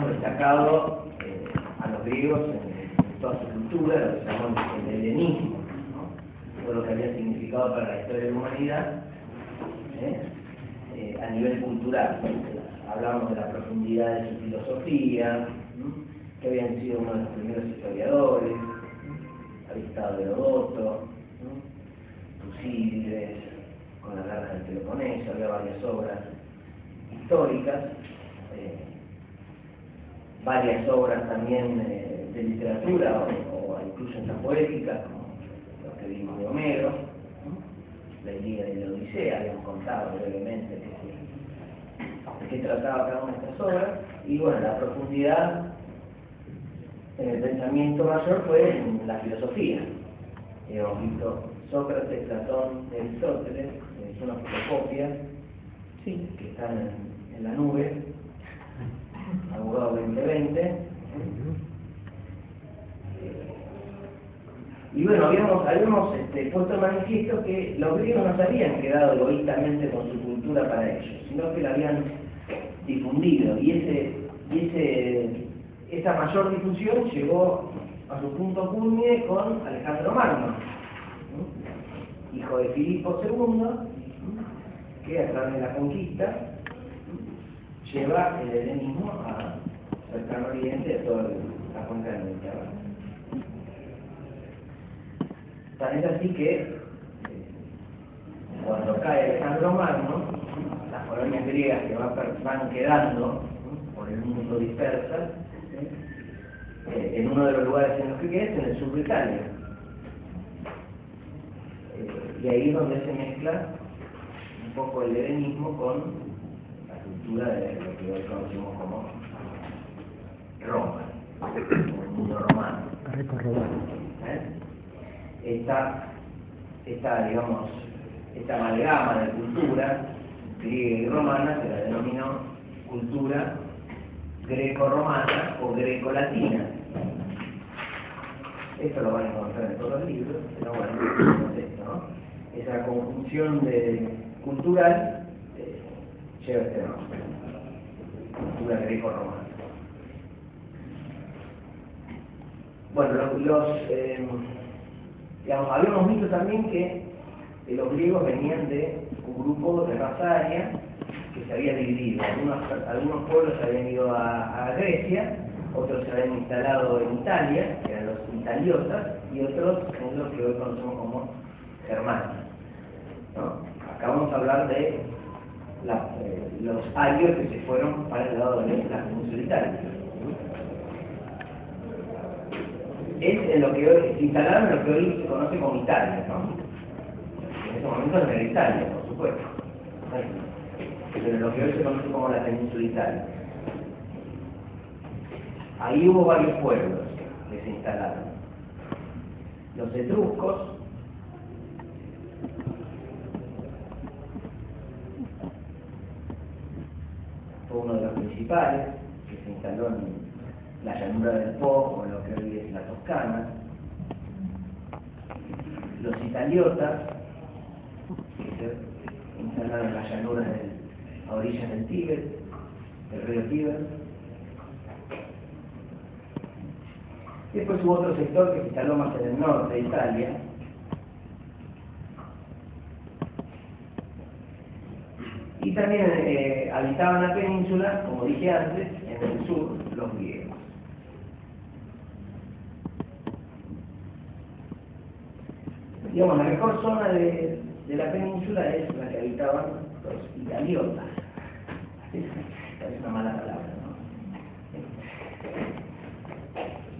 habíamos destacado a los griegos en toda su cultura, lo que llamamos el helenismo, ¿no? Todo lo que había significado para la historia de la humanidad a nivel cultural. Hablábamos de la profundidad de su filosofía, ¿no? Que habían sido uno de los primeros historiadores, había estado Herodoto, ¿no? Tucídides, con la guerra del Peloponeso, había varias obras históricas, varias obras también de literatura o incluso en las poéticas, como lo que vimos de Homero, ¿no? La Ilíada y la Odisea, habíamos contado brevemente de qué trataba cada una de estas obras, y bueno, la profundidad en el pensamiento mayor fue en la filosofía. Hemos visto Sócrates, Platón, Aristóteles, son unas fotocopias que están en la nube, Abogado 2020. Y bueno, habíamos puesto en manifiesto que los griegos no se habían quedado egoístamente con su cultura para ellos, sino que la habían difundido, y esa mayor difusión llegó a su punto culmine con Alejandro Magno, ¿no? Hijo de Filipo II, que a través de la conquista lleva el helenismo a cercano oriente, a toda la cuenca del Mediterráneo. Tan es así que cuando cae Alejandro Magno, las colonias griegas que van quedando, ¿no?, por el mundo dispersas, en uno de los lugares en los que queda es en el sur de Italia. Y ahí es donde se mezcla un poco el helenismo con la cultura de lo que hoy conocemos como Roma, el mundo romano. Esta amalgama de cultura griega y romana se la denominó cultura greco-romana o greco-latina. Esto lo van a encontrar en todos los libros, pero bueno, es esto, ¿no? Esa conjunción cultural lleva este nombre, cultura greco-romana. Bueno, habíamos visto también que los griegos venían de un grupo de raza aria que se había dividido. Algunos pueblos se habían ido a Grecia, otros se habían instalado en Italia, que eran los italiotas, y otros en lo que hoy conocemos como germanos, ¿no? Acá vamos a hablar de los arios que se fueron para el lado de la península itálica. Es en lo que hoy se instalaron en lo que hoy se conoce como Italia, ¿no? En ese momento no era Italia, por supuesto, pero en lo que hoy se conoce como la península itálica. Ahí hubo varios pueblos que se instalaron. Los etruscos, fue uno de los principales, que se instaló en la llanura del Po, o lo que hoy es la Toscana. Los italiotas, que se instalaron en las llanuras a orillas del Tíbet, del río Tíber. Después hubo otro sector que se instaló más en el norte de Italia, y también habitaban la península, como dije antes, en el sur, los griegos. Digamos, la mejor zona de la península es la que habitaban los italiotas. Es una mala palabra, ¿no?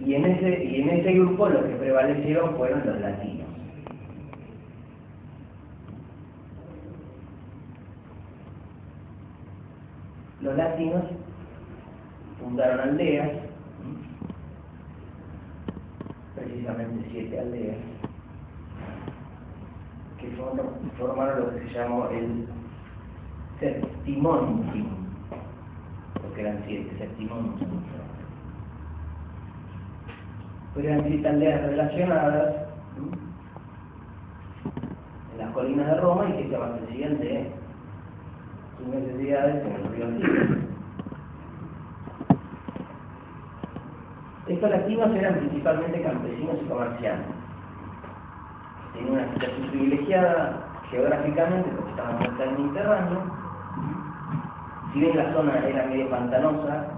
Y en ese grupo los que prevalecieron fueron los latinos. Los latinos fundaron aldeas, precisamente 7 aldeas, que formaron lo que se llamó el Septimontium, porque eran 7, Septimontium. Pero eran 7 aldeas relacionadas en las colinas de Roma y que se abastecían de sus necesidades en el río Tíber. estos latinos eran principalmente campesinos y comerciantes. Tenían una situación privilegiada geográficamente porque estaban cerca del Mediterráneo. Si bien la zona era medio pantanosa,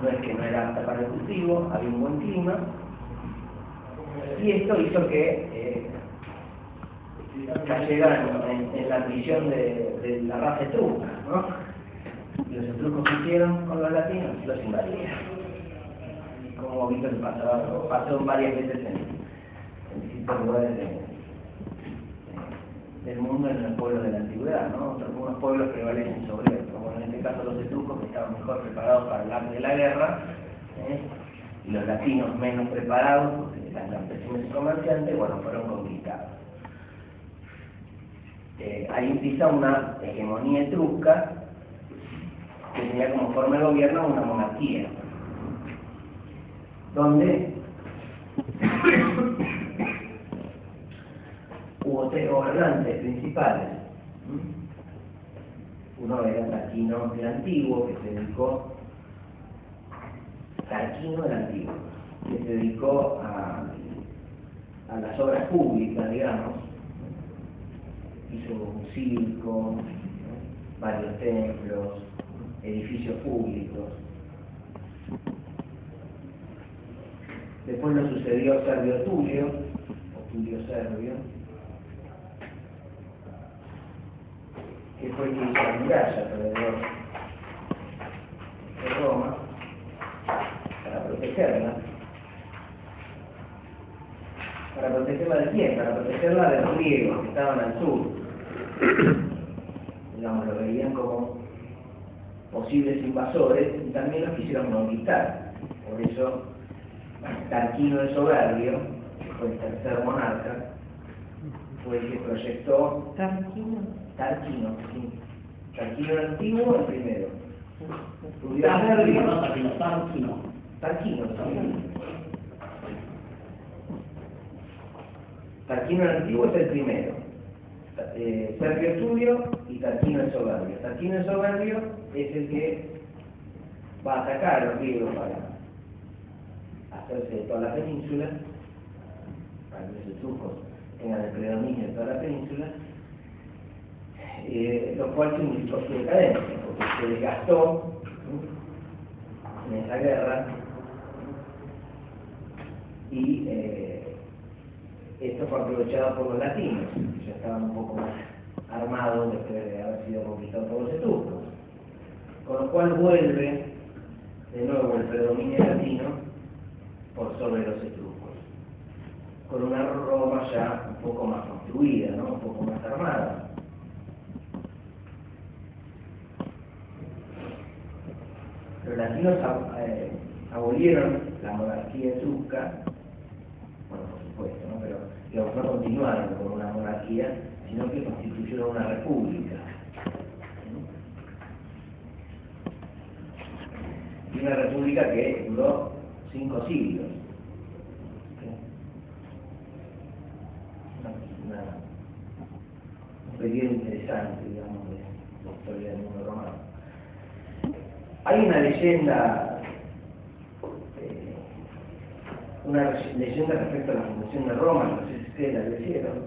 no es que no era apta para el cultivo, había un buen clima, y esto hizo que cayeran en la prisión de la raza etrusca, ¿no? Y los etruscos que hicieron con los latinos, los invadieron. Como visto que pasó varias veces en distintos lugares del mundo, en los pueblos de la antigüedad, ¿no? Algunos pueblos prevalecen sobre otros. Bueno, en este caso los etruscos, que estaban mejor preparados para el arte de la guerra, y los latinos menos preparados, porque eran campesinos y comerciantes, bueno, fueron conquistados. Hay quizá una hegemonía etrusca que tenía como forma de gobierno una monarquía, donde hubo tres gobernantes principales. Uno era Tarquino el Antiguo, que se dedicó, Tarquino el Antiguo, que se dedicó a las obras públicas, digamos. Hizo un circo, varios templos, edificios públicos. Después lo sucedió Servio Tulio, o Tulio Servio, que fue el que hizo la muralla alrededor de Roma para protegerla. ¿Para protegerla de quién? Para protegerla de los griegos que estaban al sur. Digamos, lo veían como posibles invasores y también los quisieron conquistar. Por eso Tarquino el Soberbio, que fue el tercer monarca, fue el que proyectó Tarquino, sí. Tarquino el Antiguo, el primero. Tarquino, sí. Tarquino el Antiguo es el primero. Servio Tulio y Tarquino el Soberbio. Tarquino el Soberbio es el que va a atacar a los griegos para hacerse de toda la península, para que los etruscos tengan el predominio de toda la península, lo cual significó su decadencia, porque se desgastó en esa guerra y esto fue aprovechado por los latinos, que ya estaban un poco más armados después de haber sido conquistados por los etruscos, con lo cual vuelve de nuevo el predominio latino por sobre los etruscos, con una Roma ya un poco más construida, ¿no? Un poco más armada. Los latinos abolieron la monarquía etrusca, bueno, por supuesto, ¿no? Pero digamos, no continuaron con una monarquía, sino que constituyeron una república. Y una república que duró 5 siglos. Un periodo interesante, digamos, de la historia del mundo romano. Hay una leyenda respecto a la fundación de Roma, no sé si ustedes la leyeron.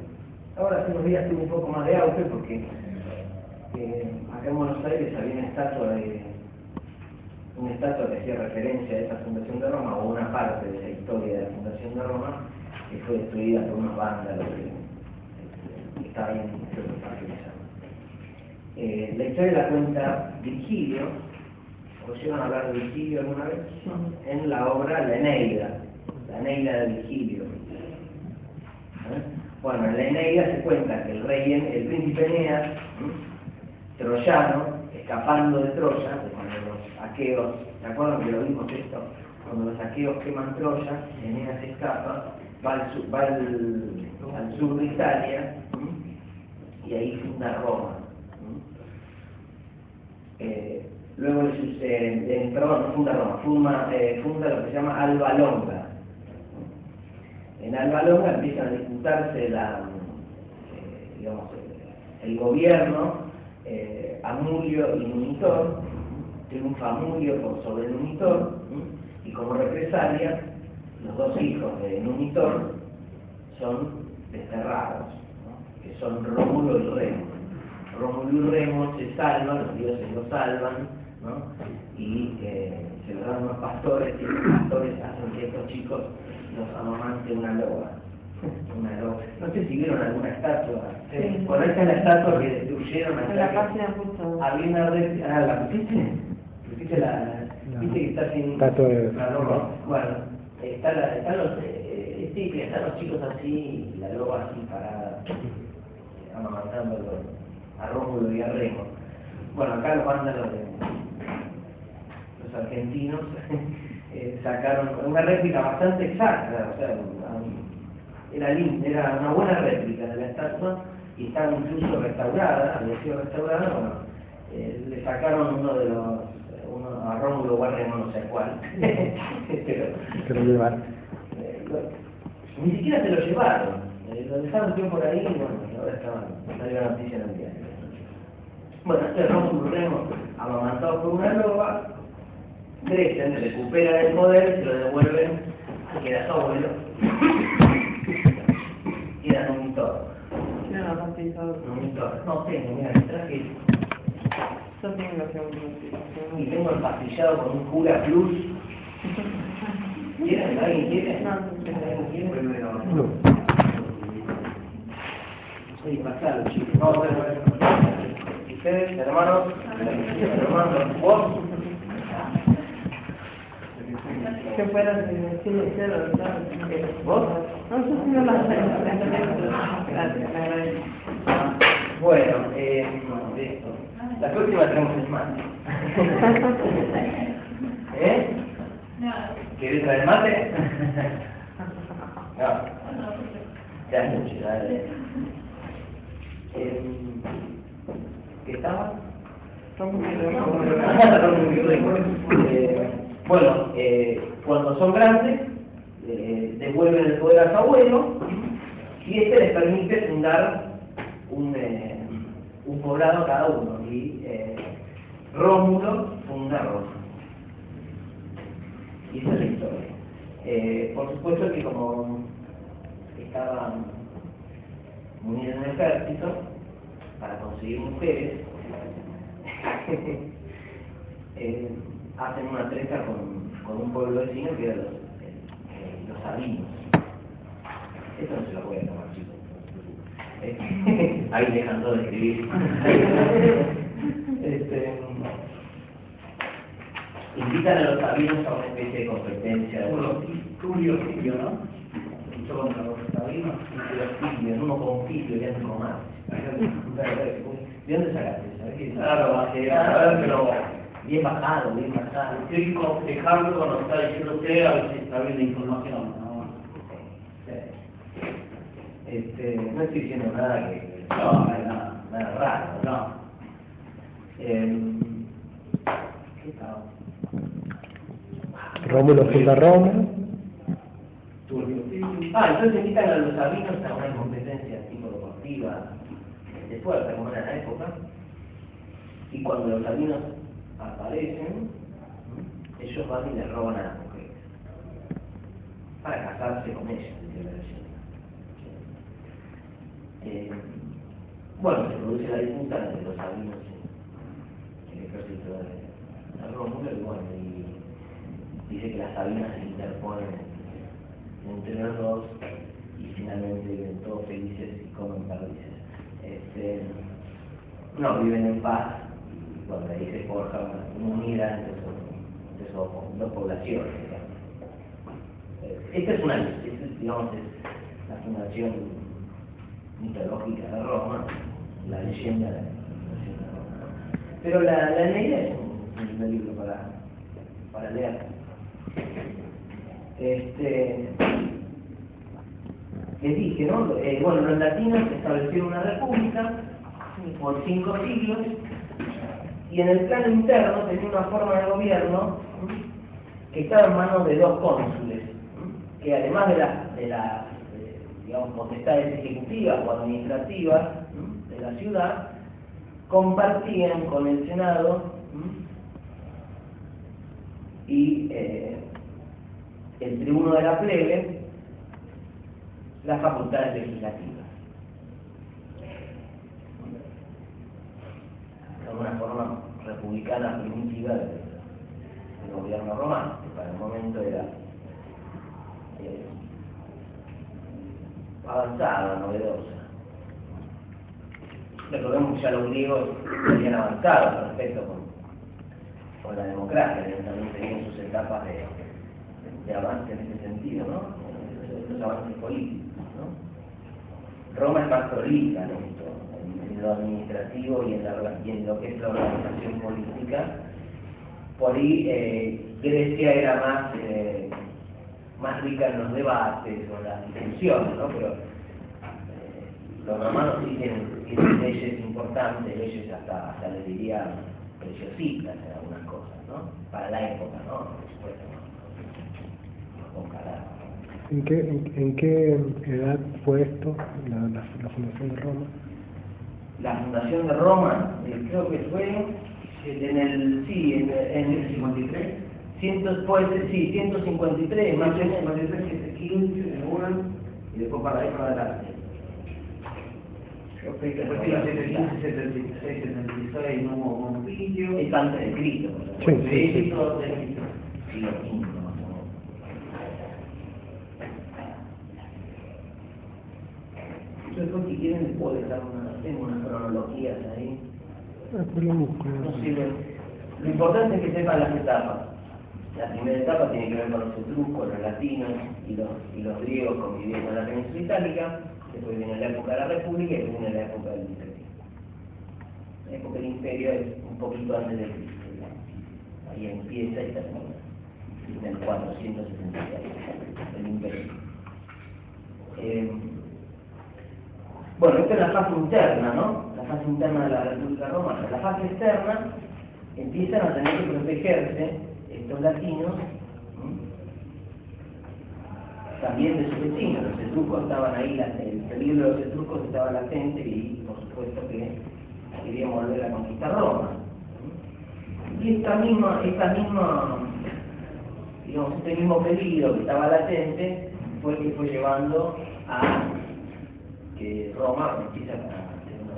Ahora hace unos días tuvo un poco más de auge porque acá en Buenos Aires había una estatua que hacía referencia a esa fundación de Roma, o una parte de la historia de la fundación de Roma, que fue destruida por unos vándalos que estaba ahí en el Parque de San. La historia la cuenta Virgilio. ¿Oyeron hablar de Virgilio alguna vez? En la obra La Eneida de Virgilio. Bueno, en la Eneida se cuenta que el príncipe Eneas, troyano, escapando de Troya, cuando los aqueos, ¿se acuerdan que lo vimos esto? Cuando los aqueos queman Troya, Eneas escapa, va al sur de Italia, y ahí funda Roma. Luego le sucede, no funda Roma, funda lo que se llama Alba Longa. En Alba Longa empiezan a disputarse el gobierno, Amulio y Numitor. Triunfa Amulio por sobre Numitor, Y como represalia, los dos hijos de Numitor son desterrados, ¿no? Que son Rómulo y Remo. Rómulo y Remo se salvan, los dioses los salvan, ¿no? Y se los dan unos pastores, y los pastores hacen que estos chicos los amamanten una loba. Una loba. No sé si vieron alguna estatua. Sí. Por esta es la estatua que destruyeron En la página justo. había una red. Ah, ¿la pusiste? ¿Pusiste viste que está sin la loba? Bueno, están los están los chicos así, y la loba así parada, amamantando a Rómulo y a Remo. Bueno, acá los mandan los argentinos, sacaron una réplica bastante exacta, o sea, era una buena réplica de la estatua, y estaba incluso restaurada, había sido restaurada. Bueno, le sacaron uno a Rómulo o a Remo, no sé cuál, pero Se lo llevan. ni siquiera se lo llevaron, lo dejaron yo por ahí, y bueno, ahora salió la noticia en el diario. Bueno, este Rómulo y Remo, amamantados por una loba, crecen, recuperan el poder, se lo devuelven a que era su abuelo, y era Numitor. No, no, Numitor. No tengo, mira, traje. yo tengo la segunda. Y tengo empastillado con un Cura Plus. ¿Quieren? ¿Alguien quiere? No, ¿Alguien quiere? No. Sí, pasalo, chicos. No, bueno. Ustedes, hermanos, vos. Que fuera de cero, ¿sabes? ¿Vos? No, yo sí no la sé. Gracias, me agradezco. Bueno, esto. La próxima tenemos el mate. ¿Querés traer mate? No. Ya es mucho, dale. ¿Qué estaba? Bueno, cuando son grandes, devuelven el poder a su abuelo, y este les permite fundar un poblado a cada uno, y Rómulo funda Roma. Y esa es la historia. Por supuesto que como estaban unidos en el ejército, para conseguir mujeres, hacen una treta con un pueblo vecino que era los sabinos. Esto no se lo voy a tomar, chicos. Ahí dejando de escribir. Invitan a los sabinos a una especie de competencia de Tulio Silvio, ¿no? Luchó contra los sabinos. uno con Filio y otro con más. ¿De dónde sacaste? ¿Sabes qué? Claro, pero Bien bajado, bien bajado. estoy cotejando con lo que está diciendo usted, a ver si está bien la información, ¿no? No estoy diciendo nada que No, nada raro. no. ¿Qué estaba? Rómulo funda Roma. Tulio Silvio. Entonces invitan a los sabinos a una competencia tipo deportiva de fuerza, como era en la época, y cuando los sabinos aparecen, ellos van y le roban a las mujeres para casarse con ellas, dice la leyenda. Bueno, se produce la disputa entre los sabinos y el ejército de Rómulo, y bueno, y dice que las sabinas se interponen entre los dos, y finalmente viven todos felices y comen perdices. No, viven en paz, y bueno, ahí se forja una unidad entre esas dos poblaciones. Esta es digamos, es la fundación mitológica de Roma, la leyenda de Roma. Pero la Eneida es un buen libro para leer. Les dije, ¿no? Bueno, los latinos establecieron una república por 5 siglos, y en el plano interno tenía una forma de gobierno que estaba en manos de 2 cónsules, que además de las digamos, potestades ejecutivas o administrativas de la ciudad, compartían con el Senado y el tribuno de la plebe las facultades legislativas. De una forma republicana primitiva del gobierno romano, que para el momento era avanzada, novedosa. Recordemos que ya los griegos habían avanzado al respecto con la democracia, también tenían sus etapas de avance en ese sentido, ¿no? Los avances políticos, ¿no? Roma es más prolija en esto, en lo administrativo y en lo que es la organización política. Por ahí Grecia era más rica en los debates o en las discusiones, ¿no? Pero los romanos sí tienen leyes importantes, leyes hasta les diría preciositas en algunas cosas, ¿no? Para la época, ¿no? Por supuesto, no comparar. ¿En qué edad fue esto, la fundación de Roma? La fundación de Roma, creo que fue en el 53. 153, más o menos. 15, y después para ahí para adelante. Creo que Después de los 75, 76, 76, no hubo Pompeyo. es antes de Cristo, por Sí, supuesto. sí. Todo de Cristo. Siglo V, más o menos. Yo después, si quieren, les puedo dejar tengo unas cronologías ahí. Después lo busco. No sirven. Lo importante es que sepan las etapas. La primera etapa tiene que ver con los etruscos, los latinos y los griegos conviviendo en la península itálica. Después viene la época de la República y después viene la época del Imperio. La época del Imperio es un poquito antes de Cristo. Ahí empieza y termina. En el 466, el Imperio. Bueno, esta es la fase interna, ¿no? La fase interna de la República Romana. La fase externa empiezan a tener que protegerse estos latinos, también de sus vecinos. Los etruscos estaban ahí, el peligro de los etruscos estaba latente y por supuesto que querían volver a conquistar Roma. Y este mismo peligro que estaba latente fue el que fue llevando a que Roma empieza a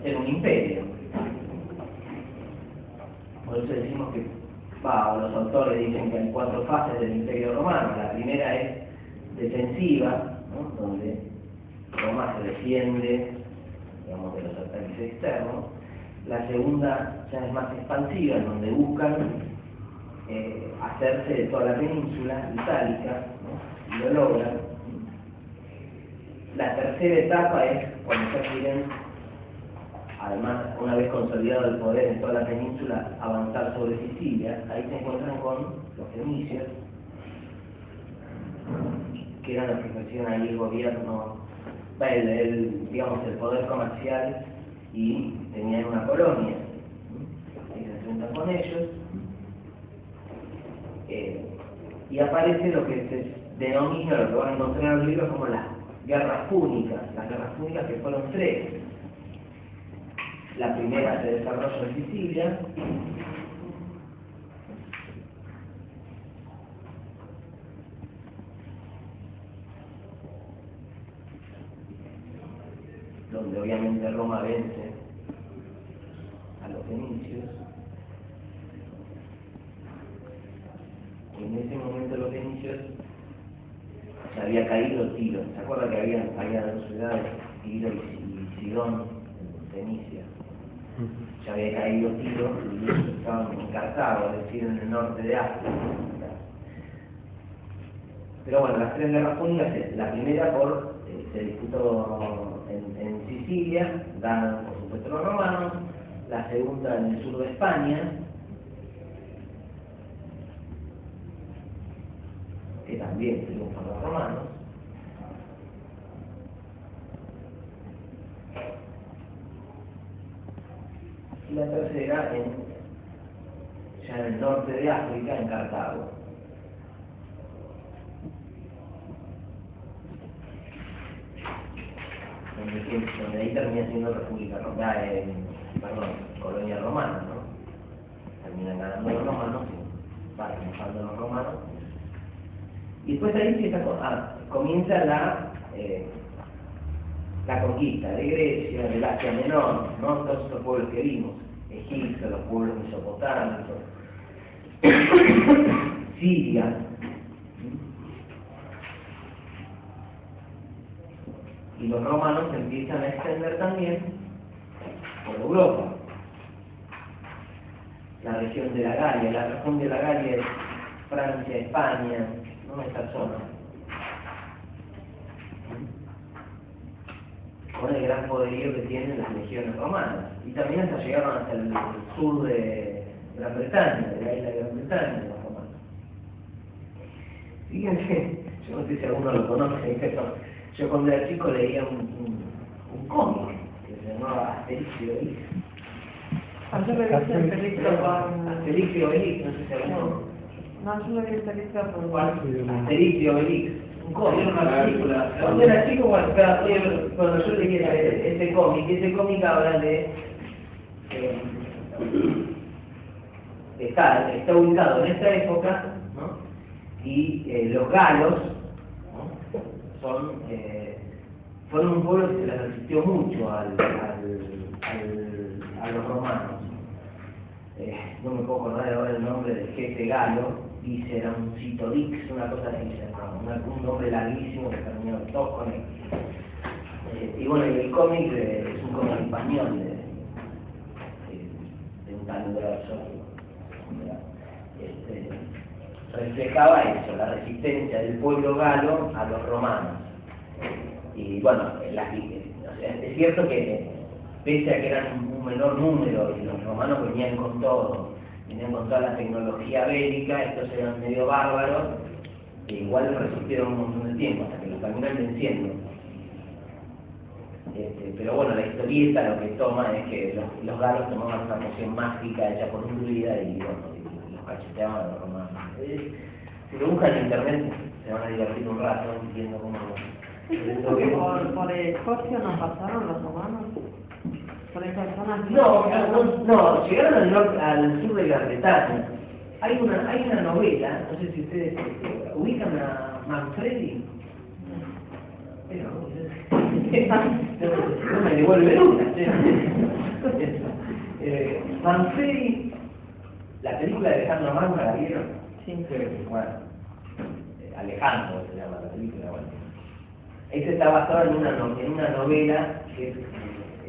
ser un imperio. Por eso decimos que los autores dicen que hay 4 fases del Imperio Romano. La primera es defensiva, ¿no? Donde Roma se defiende, digamos, de los ataques externos. La segunda ya es más expansiva, en donde buscan hacerse de toda la península itálica, ¿no? Y lo logran. La tercera etapa es cuando ya quieren, además, una vez consolidado el poder en toda la península, avanzar sobre Sicilia. Ahí se encuentran con los fenicios, que eran los que ejercían ahí el gobierno, digamos, el poder comercial, y tenían una colonia. Ahí se enfrentan con ellos. Y aparece lo que se denomina, lo que van a encontrar en el libro, como las guerras púnicas. Las guerras púnicas, que fueron 3. La primera se desarrolla en Sicilia, donde obviamente Roma vence a los fenicios. Y en ese momento los fenicios se había caído Tiro. ¿Se acuerda que había 2 ciudades, Tiro y Sidón, en Fenicia? Ya había caído Tiro y ellos estaban en Cartago, es decir, en el norte de África. Pero bueno, las 3 guerras púnicas, la primera se disputó en Sicilia, ganan por supuesto los romanos. La segunda en el sur de España, que también triunfan los romanos. Y la tercera ya en el norte de África, en Cartago. Donde ahí termina siendo República Romana, colonia romana, ¿no? Terminan ganando los romanos, triunfando los romanos, Y después ahí empieza comienza la conquista de Grecia, del Asia Menor, ¿no? Todos esos pueblos que vimos, Egipto, los pueblos mesopotamios, Siria. Y los romanos se empiezan a extender también por Europa. La región de la Galia, es Francia, España, ¿no? Esta zona. Con el gran poderío que tienen las legiones romanas. Y también hasta llegaron hasta el sur de Gran Bretaña, de la isla de Gran Bretaña, los romanos. Fíjense, yo no sé si alguno lo conoce, pero yo cuando era chico leía un cómic que se llamaba Asterix y Obelix. Yo lo he visto en película con... Asterix y Obelix, no sé si alguno... No, yo lo vi en película con... ¿Cuál? Asterix y Obelix. Un cómic. Era una película. Cuando era chico, cuando yo leía ese cómic habla de... está ubicado en esta época, ¿no? Y los galos, ¿no? Fueron un pueblo que se les resistió mucho a los romanos. No me puedo acordar ahora el nombre del jefe galo, dice, era un Citodix, una cosa así se llamaba, un nombre larguísimo que terminó todos con él. Y bueno, y el cómic es un cómic español de un tal grosso, reflejaba eso, la resistencia del pueblo galo a los romanos. Y bueno, es cierto que pese a que eran un menor número y los romanos venían con todo, venían con toda la tecnología bélica, estos eran medio bárbaros, e igual resistieron un montón de tiempo hasta que los terminan venciendo. Pero bueno, la historieta lo que toma es que los galos tomaban una poción mágica hecha por un druida y bueno, los cacheteaban a los romanos. Si lo buscan en internet se van a divertir un rato viendo cómo... ¿Por Escocia no pasaron los romanos? ¿Por esas zonas? No, llegaron al sur de Gran Bretaña. Hay una novela, no sé si ustedes ubican a Manfredi. Pero no me devuelve nunca. Manfredi, la película de Alejandro Magno, ¿la vieron? Sí. Bueno, Alejandro se llama la película, bueno. Este está basado en una novela que es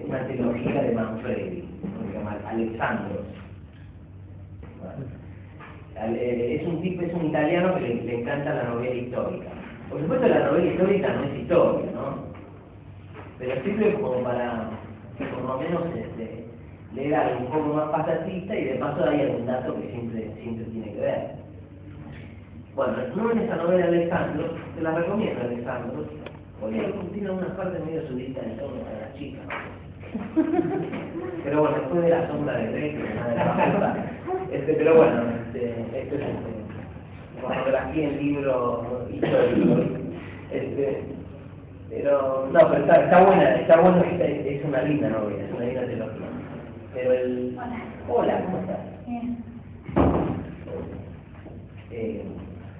una trilogía de Manfredi, que se llama Alexandros. Bueno, es un italiano que le encanta la novela histórica. Por supuesto la novela histórica no es historia, ¿no? Pero sirve como para, por lo menos, leer algo un poco más pasatista y de paso hay algún dato que siempre tiene que ver. Bueno, no en esa novela de Alejandro, te la recomiendo Alejandro, porque tiene unas partes medio subidas de tono para las chicas. Pero bueno, después de La sombra de Grey, que nada de la puta. Pero bueno, esto es fotografía en libro histórico. Pero está buena, es una linda novela, es una linda trilogía. Pero hola, ¿cómo estás? Bien.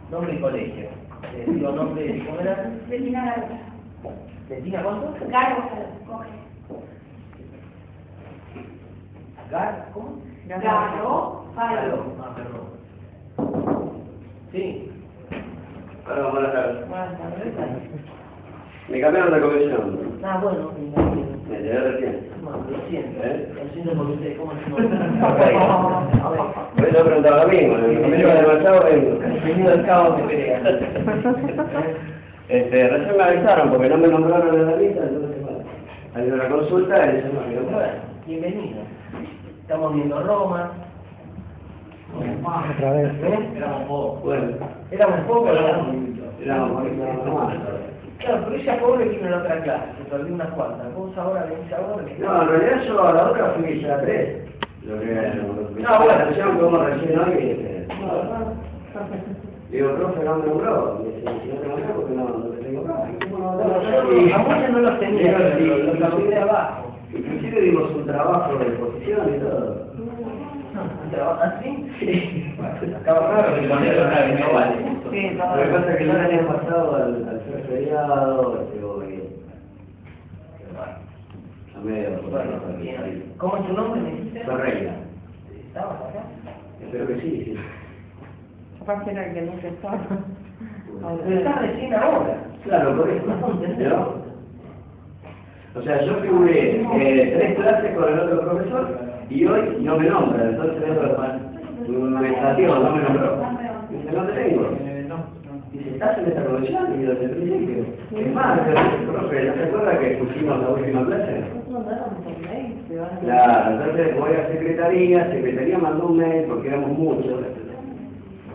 Nombre y colegio. Digo nombre, ¿cómo era? Delfina Garo. ¿Delfina cuánto? Garo, coge. ¿Cómo? Garo, Galo. Ah, perdón. Sí. Hola, buenas tardes. Buenas tardes. Me cambiaron la comisión. Ah, bueno, Me llegué recién. bueno, lo siento. ¿Eh? Lo siento por usted, ¿cómo se Por eso preguntaba lo mismo. Me comieron demasiado vengo. Venido al cabo me pelea. Recién me avisaron porque no me nombraron en la lista, entonces bueno. Hay una consulta y se me Bueno, bienvenido. Estamos viendo Roma. Otra vez. Éramos pocos. Bueno, Éramos pocos, éramos más. Claro, pero ella pobre vino en la otra clase, se perdió unas cuantas. Vos ahora venís ahora. No, en realidad yo a la otra fui ya 3. Lo que Ah, bueno. atención como recién hoy digo, profe, no me nombró. Me dice, si no te nombró, porque no te tengo profe. ¿Cómo no A muchos no los tenía, los abrí de abajo. Inclusive dimos un trabajo de exposición y todo. ¿Así? Sí. Acaba raro que no vale. Sí, Sí, Lo que pasa es que el año pasado, al ser feriado, voy a medio ¿Cómo es tu nombre, me dijiste? Ferreira. ¿Estabas acá? Espero que sí, sí. Capaz que era que no se estaba. Pero estás recién ahora. Claro, por eso. ¿No? O sea, yo figuré 3 clases con el otro profesor y hoy no me nombra, entonces me sació, no me nombró. Dice, no te tengo. Dice, ¿estás en esta comisión? Y yo, desde el principio. Es más, profe, ¿no se acuerda que pusimos la última clase? Claro, entonces voy a secretaría mandó un mail porque éramos muchos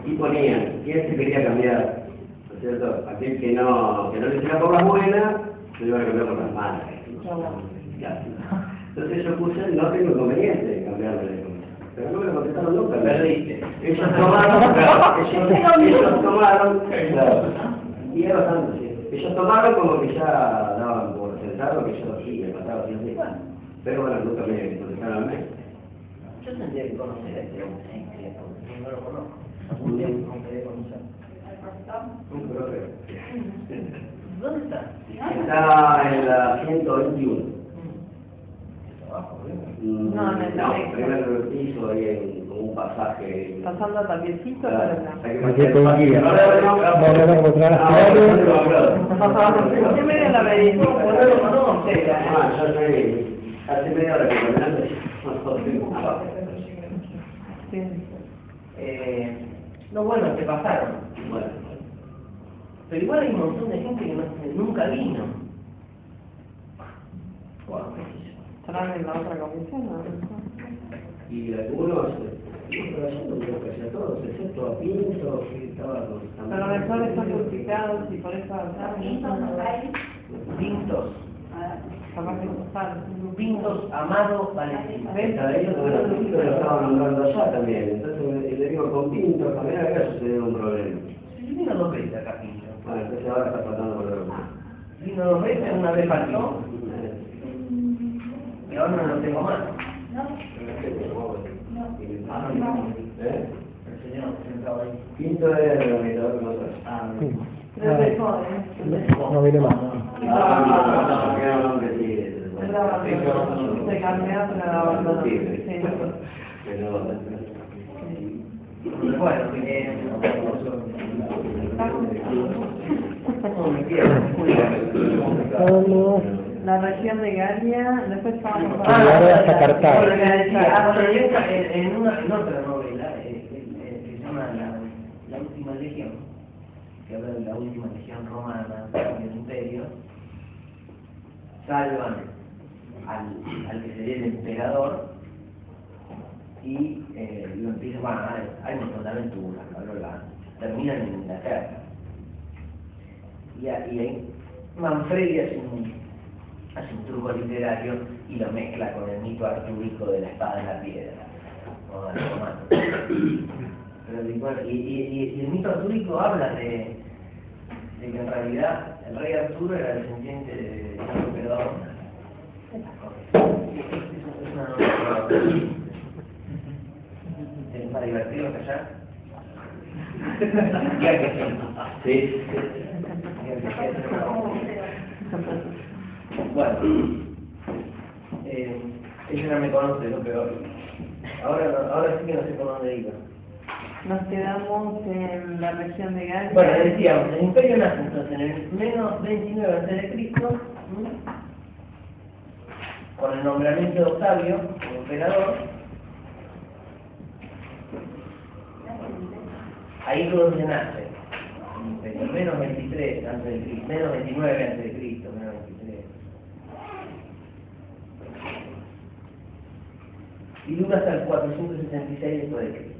y ponían, ¿quién se quería cambiar? ¿No es cierto? Aquel que no le hiciera por las buenas, se iba a cambiar por las malas. Entonces yo puse, no tengo inconveniente en cambiarme de comisión. Pero no me lo contestaron nunca. Perdiste. Ellos tomaron, claro, y es bastante, sí. Ellos tomaron como que ya daban por sentado que yo sí, me mataba siempre. Pero bueno, nunca me contestaron al mail. Yo tendría que conocer a este hombre, sí, porque no lo conozco. Algún día me gustaría conocer. Un profe. ¿Dónde está? Está en la 121. Abajo, No, en el primer piso, ahí hay como un pasaje. Pasando a Tapiecito, Claro, pero hay que Aquí con guía. Vamos a encontrar no. Yo medio la veía. No lo conoce. yo estoy hace media hora que caminando. Sí. No, bueno, te pasaron. Bueno, Pero igual hay un montón de gente que nunca vino. Wow, qué sé yo. ¿Estarán en la otra comisión? ¿No? y algunos, pero haciendo creo que hacía todos, excepto a Pinto, que estaba con Pero a lo mejor están duplicados y por eso Pintos. capaz que no están. Pintos, Amado, Valentín. Cada ellos lo estaban nombrando allá también, entonces le digo con Pinto, también había sucedido un problema. Sí, vino 2 veces acá Pinto. Bueno, entonces ahora está faltando por otro. Vino 2 veces, una vez faltó, y ahora no lo tengo más. ¿Eh? El señor sentado ahí. Pinto era el organizador con nosotros. Pero es mejor, No viene más. Era un hombre así. Se cambió, pero abandonó. Sí. Bueno, La región de Galia, después estábamos Llegaron hasta Cartago. Bueno, en otra novela, que se llama La Última Legión, que habla de la última legión romana del Imperio, salvan al que sería el emperador y lo empiezan, bueno, hay un montón de aventuras, terminan en Inglaterra. Y ahí Manfredi hace un truco literario y lo mezcla con el mito artúrico de la espada en la piedra, o de los romanos. Pero y el mito artúrico habla de que en realidad el rey Arturo era descendiente del emperador. Es una novela más divertido que allá. Ya que sí. Sí. Bueno, ella no me conoce, lo peor. Ahora sí que no sé por dónde iba. Nos quedamos en la región de Galia. Bueno, decíamos, el imperio nace entonces en el menos 29 a.C., con el nombramiento de Octavio como emperador. Ahí es donde nace el imperio, menos 23 a.C., menos 29 a.C., menos 23. Y dura hasta el 466 d.C.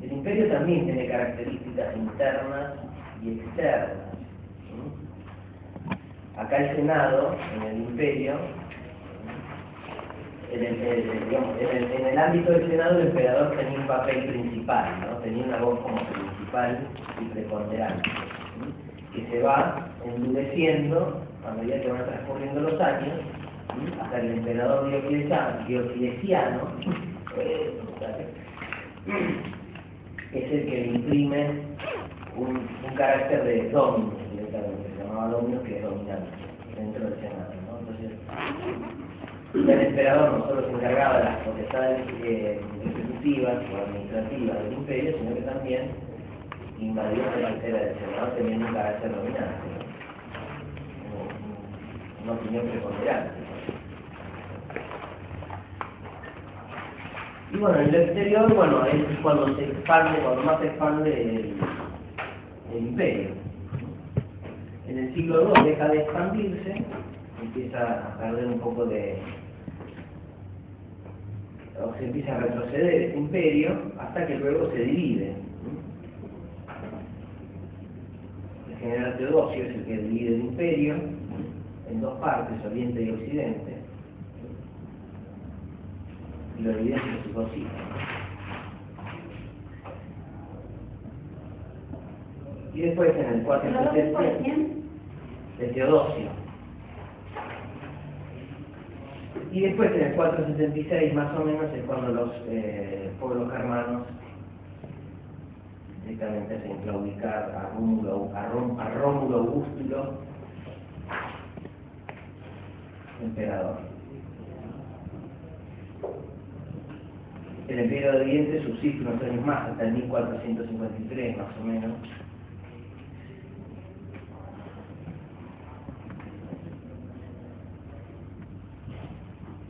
El imperio también tiene características internas y externas. Acá el Senado, en el imperio, en el ámbito del Senado el emperador tenía un papel principal, ¿no? Tenía una voz como principal y preponderante, que se va endureciendo a medida que van transcurriendo los años, hasta el emperador Diocleciano imprime un carácter de dominio, directamente, se llamaba dominio, que es dominante dentro del Senado, ¿no? Entonces, el emperador no solo se encargaba de las potestades ejecutivas o administrativas del imperio, sino que también invadió la cartera del Senado teniendo un carácter dominante, una opinión preponderante. Y bueno, en el exterior, bueno, es cuando se expande, cuando más se expande el imperio. En el siglo II deja de expandirse, empieza a perder un poco o se empieza a retroceder este imperio, hasta que luego se divide. El general Teodosio es el que divide el imperio en dos partes, Oriente y Occidente, y lo divide entre sus dos hijos. Y después en el 470 de Teodosio. Y después en el 476 más o menos es cuando los pueblos germanos directamente hacen claudicar a Rómulo Augustulo, emperador. El imperio de Oriente subsiste unos años más, hasta el 1453 más o menos.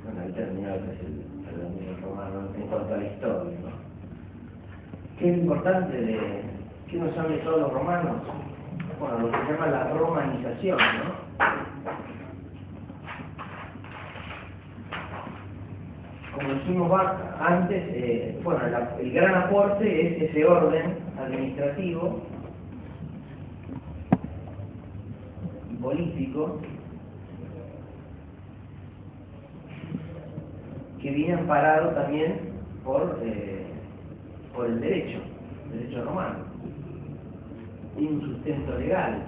Bueno, ahí terminó el dominio romano en cuanto a la historia, ¿no? ¿Qué es importante de qué nos han todos los romanos? Bueno, lo que se llama la romanización, ¿no? Como dijimos antes, bueno, el gran aporte es ese orden administrativo y político que viene amparado también por el derecho romano. Tiene un sustento legal.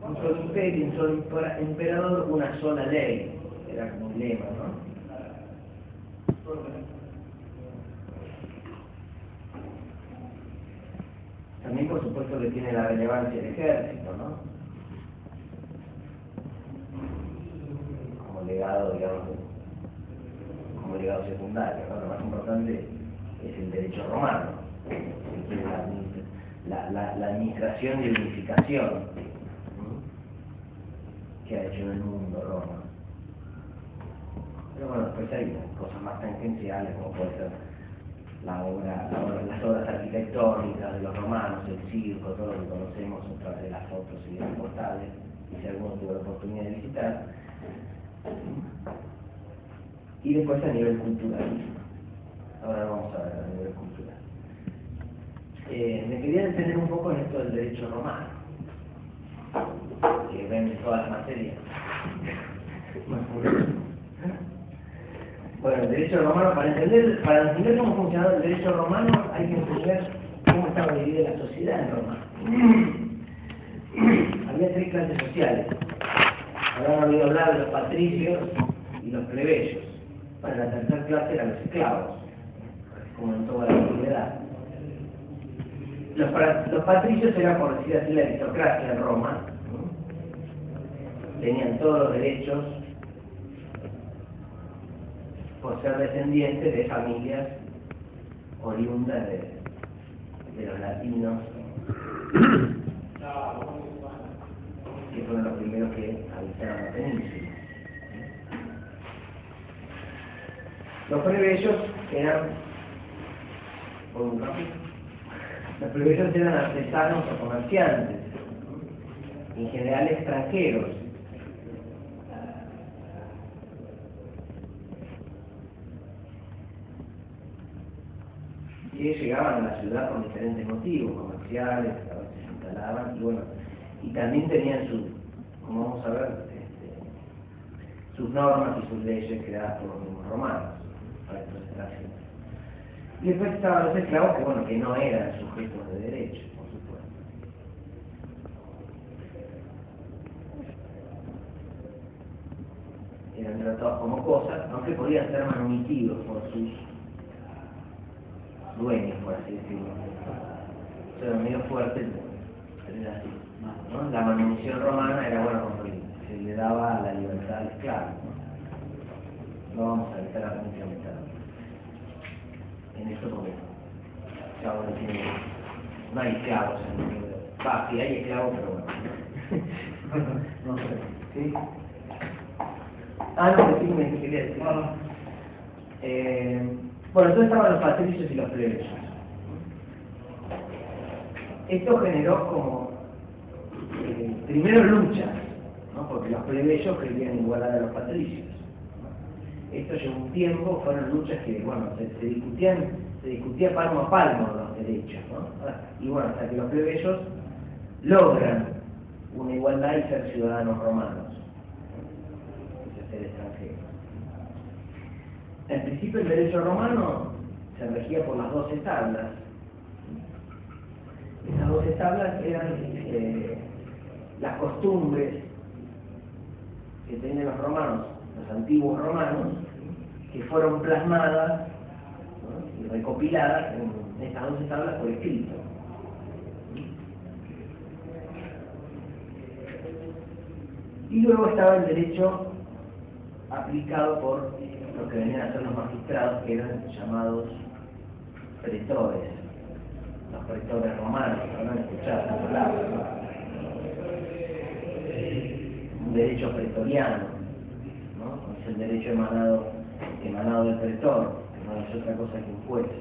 Un solo imperio, un solo emperador, una sola ley. Era como un lema, ¿no? También, por supuesto, que tiene la relevancia del ejército, ¿no? Como legado, digamos, como legado secundario, ¿no? Lo más importante es el derecho romano, la administración y la unificación que ha hecho en el mundo Roma. Pero bueno, después hay cosas más tangenciales, como puede ser las obras arquitectónicas de los romanos, el circo, todo lo que conocemos a través de las fotos y de los portales, y si alguno tuvo la oportunidad de visitar. Y después a nivel cultural. Ahora vamos a ver a nivel cultural. Me quería detener un poco en esto del derecho romano, que ven todas las materias. Bueno, el derecho romano, para entender cómo funcionaba el derecho romano, hay que entender cómo estaba dividida la sociedad en Roma. Había tres clases sociales. Habrán oído hablar de los patricios y los plebeyos. Bueno, la tercera clase eran los esclavos, como en toda la antigüedad. Los patricios eran, por decir así, la aristocracia en Roma, ¿no? Tenían todos los derechos por ser descendientes de familias oriundas de los latinos, que fueron los primeros que habitaron la península. Los plebeyos eran, los plebeyos eran artesanos o comerciantes, en general extranjeros. Que llegaban a la ciudad por diferentes motivos, comerciales, a veces se instalaban, y bueno, y también tenían como vamos a ver, sus normas y sus leyes creadas por los mismos romanos, para estos estados. Y después estaban los esclavos que, bueno, que no eran sujetos de derecho, por supuesto. eran tratados como cosas, aunque podían ser manumitidos por sus dueños, por así decirlo. Eso era medio fuerte, pero era así, ¿no? La manumisión romana era, bueno, como se le daba la libertad al esclavo, ¿no? No vamos a evitar la punición en esto porque ya ahora no hay esclavos en el libro. Sí hay esclavos, pero bueno. No sé, ¿sí? No, sí, me quería decir. Bueno, entonces estaban los patricios y los plebeyos. Esto generó como, primero luchas, ¿no? Porque los plebeyos querían igualar a los patricios. Esto llevó un tiempo, fueron luchas que, bueno, se discutía palmo a palmo los derechos, ¿no? Y bueno, hasta que los plebeyos logran una igualdad y ser ciudadanos romanos, es ser extranjeros. En principio el derecho romano se regía por las 12 tablas. Esas 12 tablas eran las costumbres que tenían los romanos, los antiguos romanos, que fueron plasmadas, ¿no? Y recopiladas en estas 12 tablas por escrito. Y luego estaba el derecho aplicado por lo que venían a ser los magistrados, que eran llamados pretores, los pretores romanos, no han escuchado esa palabra, ¿no? Un derecho pretoriano, ¿no? Es el derecho emanado del pretor, que no es otra cosa que un juez.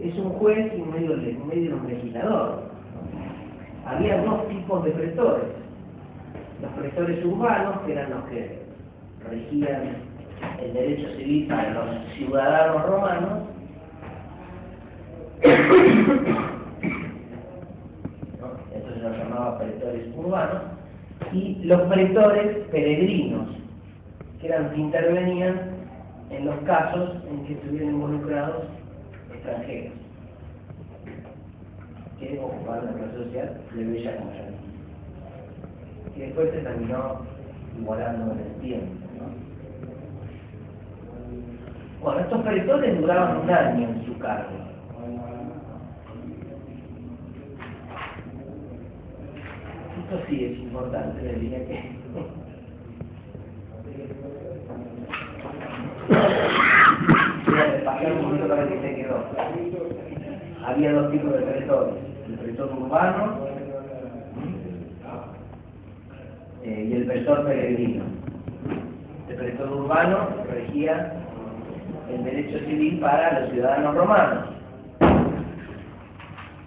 Es un juez y medio un legislador, ¿no? Había dos tipos de pretores: los pretores urbanos, que eran los que regían el derecho civil para los ciudadanos romanos, ¿no? Esto se los llamaba pretores urbanos, y los pretores peregrinos, que eran que intervenían en los casos en que estuvieran involucrados extranjeros que ocupaban la clase social plebeya como ya dije, y después se terminó igualando en el tiempo, ¿no? Bueno, estos pretores duraban un año en su cargo. Esto sí es importante, le diría que voy a repasar un poquito para que se quedó. Había dos tipos de pretores: el pretor urbano y el pretor peregrino. El pretor urbano regía el derecho civil para los ciudadanos romanos,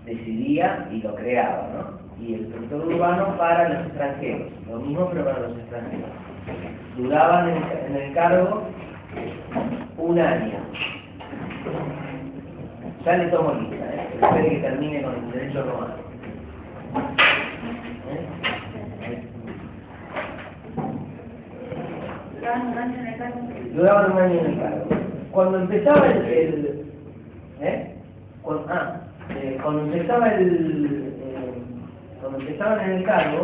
decidía y lo creaba, ¿no? Y el pretor urbano para los extranjeros, lo mismo pero para los extranjeros. Duraban en el cargo un año. Ya le tomo lista, espere que termine con el derecho romano. Duraban un año en el cargo. Cuando empezaba cuando empezaban en el cargo,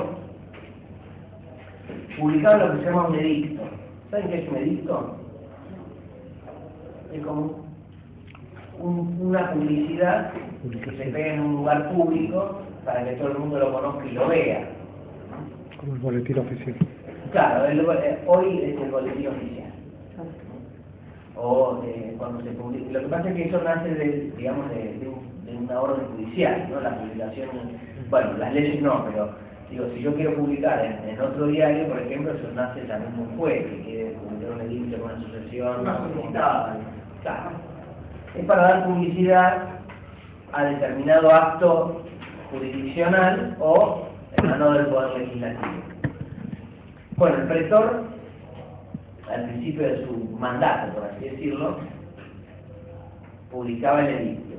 publicaban lo que se llama un edicto. ¿Saben qué es un edicto? Es como una publicidad que se pega en un lugar público para que todo el mundo lo conozca y lo vea. Como el boletín oficial. Claro, hoy es el boletín oficial. O cuando se publica. Lo que pasa es que eso nace de una orden judicial, ¿no? La publicación, bueno, las leyes no, pero digo, si yo quiero publicar en otro diario, por ejemplo, eso nace también de un juez que quiere publicar un edicto con una sucesión, claro. Es para dar publicidad a determinado acto jurisdiccional o emanado del poder legislativo. Bueno, el pretor, al principio de su mandato, por así decirlo, publicaba el edicto.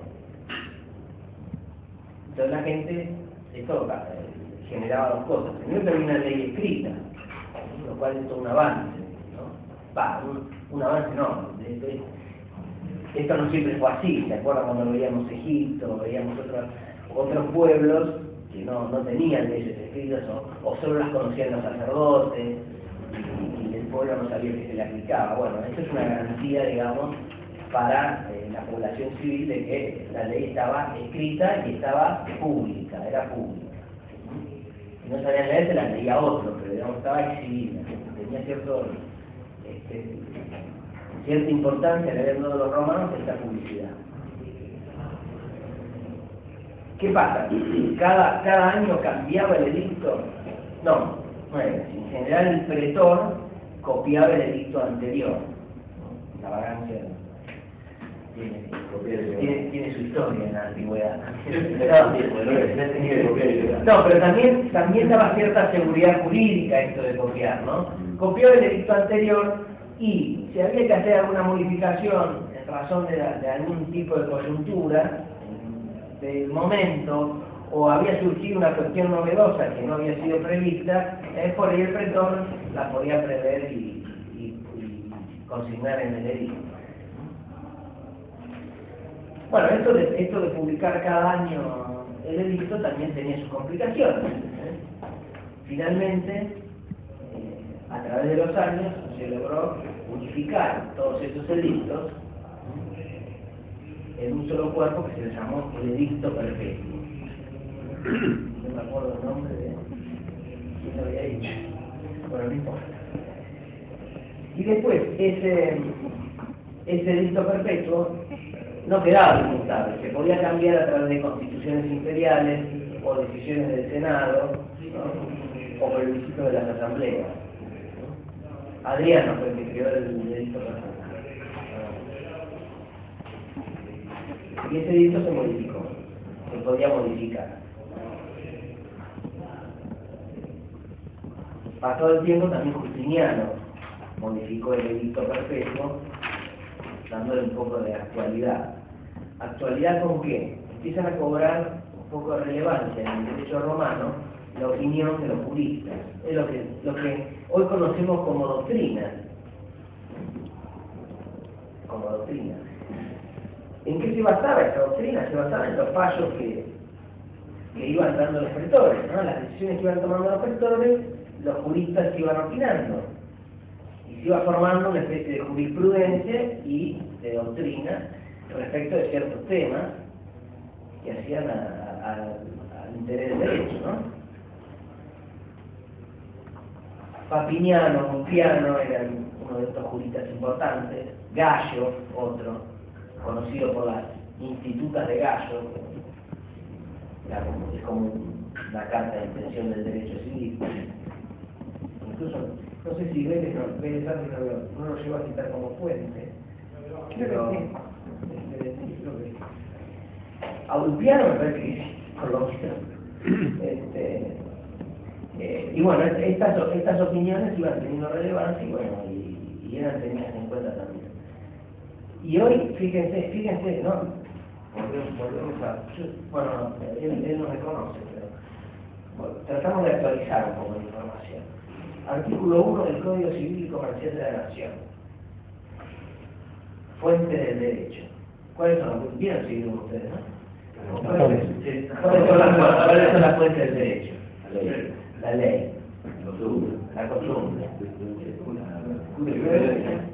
Entonces la gente, esto generaba dos cosas. Primero que había una ley escrita, lo cual es todo un avance, ¿no? Un avance no. Esto no siempre fue así. ¿Se acuerdan cuando veíamos Egipto, veíamos otros pueblos que no tenían leyes escritas o solo las conocían los sacerdotes? Y pueblo no sabía que se le aplicaba. Bueno, esto es una garantía, digamos, para la población civil de que la ley estaba escrita y estaba pública, era pública. Si no sabían leer, se la leía otro, pero digamos, estaba exhibida, tenía cierta importancia leyendo de los romanos esta publicidad. ¿Qué pasa? ¿Cada año cambiaba el edicto? No era así. En general el pretor copiaba el edicto anterior. La vagancia tiene su historia en la antigüedad. No, pero también daba cierta seguridad jurídica esto de copiar, ¿no? Copió el edicto anterior y si había que hacer alguna modificación en razón de algún tipo de coyuntura del momento, o había surgido una cuestión novedosa que no había sido prevista, por ahí el pretor la podía prever y consignar en el edicto. Bueno, esto de publicar cada año el edicto también tenía sus complicaciones. Finalmente, a través de los años, se logró unificar todos esos edictos en un solo cuerpo que se le llamó el Edicto Perpetuo. No me acuerdo el nombre de quién lo había dicho. Bueno, no importa. Y después, ese Edicto Perpetuo no quedaba inmutable, se podía cambiar a través de constituciones imperiales o decisiones del Senado, ¿no? O por el visito de las asambleas. Adriano fue el que creó el Edicto Perpetuo. Y ese edicto se modificó, se podía modificar. Pasó el tiempo, también Justiniano modificó el edicto perpetuo, dándole un poco de actualidad. ¿Actualidad con qué? Empiezan a cobrar un poco de relevancia en el derecho romano la opinión de los juristas. Es lo que hoy conocemos como doctrina. Como doctrina. ¿En qué se basaba esa doctrina? Se basaba en los fallos que iban dando los pretores, ¿no? Las decisiones que iban tomando los pretores, los juristas iban opinando. Y se iba formando una especie de jurisprudencia y de doctrina respecto de ciertos temas que hacían al interés del derecho, ¿no? Papiniano, Muciano eran uno de estos juristas importantes, Gallo, otro, conocido por las institutas de Gallo, es como una carta de intención del derecho civil. Incluso, no sé si Vélez no lo lleva a citar como fuente, pero a Ulpiano me parece que sí, por lo menos. Y bueno, estas opiniones iban teniendo relevancia y bueno, y eran tenidas en cuenta también. Y hoy, fíjense, ¿no? Volvemos a... Bueno, él no me conoce, pero bueno, tratamos de actualizar un poco la información. Artículo 1 del Código Civil y Comercial de la Nación. Fuente del derecho. ¿Cuáles son las? Bien seguido ustedes, ¿no? ¿Cuáles son las fuentes del derecho? La ley, la costumbre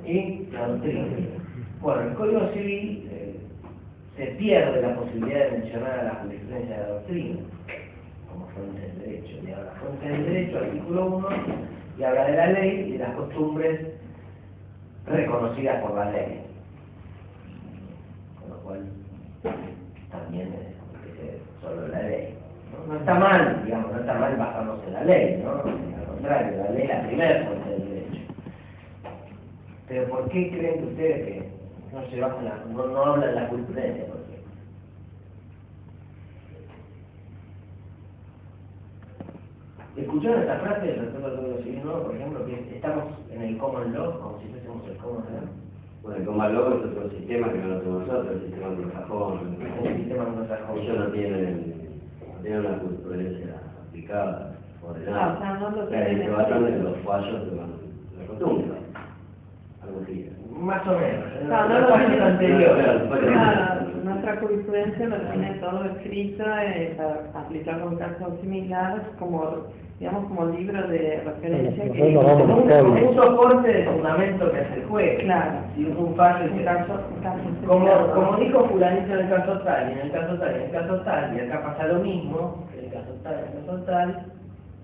y la doctrina. Bueno, el Código Civil se pierde la posibilidad de mencionar a la jurisprudencia de la doctrina como fuente del derecho. Y ahora, la fuente del derecho, artículo 1, y habla de la ley y de las costumbres reconocidas por la ley. Con lo cual, también es solo la ley. No está mal, digamos, no está mal basarnos en la ley, ¿no? Al contrario, la ley es la primera fuente del derecho. Pero ¿por qué creen ustedes que no se basan no hablan de la jurisprudencia, por ejemplo? ¿Escucharon esta frase del respecto al Código Civil nuevo, por ejemplo, que estamos en el common law, como si fuésemos el common law? Bueno, el common law es otro sistema que no lo tenemos nosotros, el sistema anglosajón. El sistema anglosajón. Ellos no tienen una jurisprudencia aplicada, ordenada. O sea, no lo Se tienen. basan en los fallos de la costumbre. Algo así. Más o menos. No, no los lo fallos tienen. anteriores. Claro. nuestra jurisprudencia lo tiene todo escrito para aplicarlo en casos similares como, digamos, como libro de referencia. Bueno, nosotros vamos a buscarlo. Un soporte de fundamento que hace el juez. Claro. Si un fallo Un caso similar. como dijo fulanito en el caso tal, y en el caso tal, y en el caso tal, y acá pasa lo mismo, en el caso tal, en el caso tal,